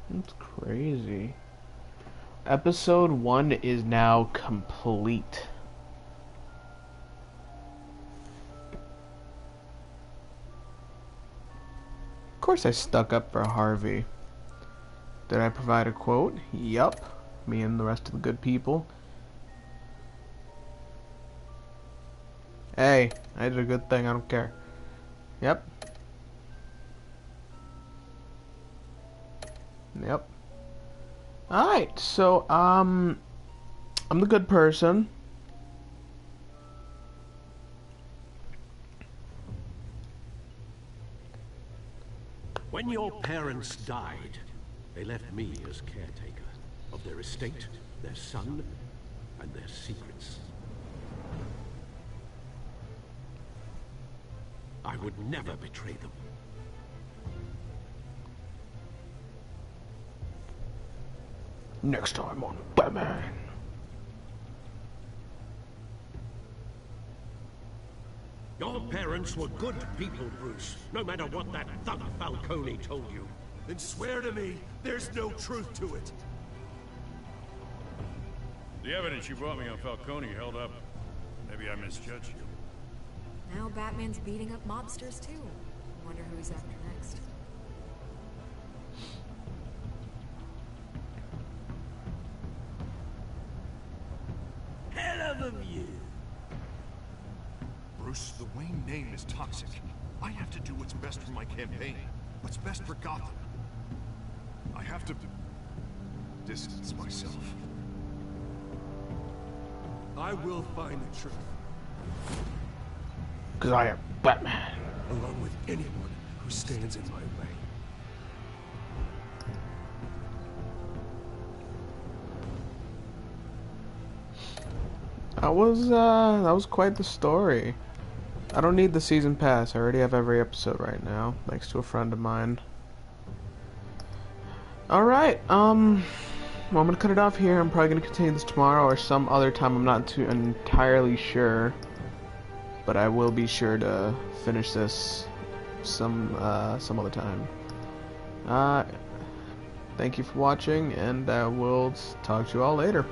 That's crazy. Episode 1 is now complete. Of course I stuck up for Harvey. Did I provide a quote? Yup. Me and the rest of the good people. Hey, I did a good thing, I don't care. Yep. Yep. Alright, so, I'm the good person. when your parents died, they left me as caretaker of their estate, their son, and their secrets. I would never betray them. Next time on Batman. Your parents were good people, Bruce, no matter what that thug Falcone told you. Then swear to me there's no truth to it. The evidence you brought me on Falcone held up. Maybe I misjudged you. Now Batman's beating up mobsters too. Wonder who he's after next. Hell of a view. Bruce, the Wayne name is toxic. I have to do what's best for my campaign. What's best for Gotham. I have to distance myself. I will find the truth. Because I am Batman. Along with anyone who stands in my way. That was quite the story. I don't need the season pass. I already have every episode right now, thanks to a friend of mine. Alright, well, I'm gonna cut it off here. I'm probably gonna continue this tomorrow or some other time. I'm not too entirely sure, but I will be sure to finish this some other time. Thank you for watching, and we'll talk to you all later.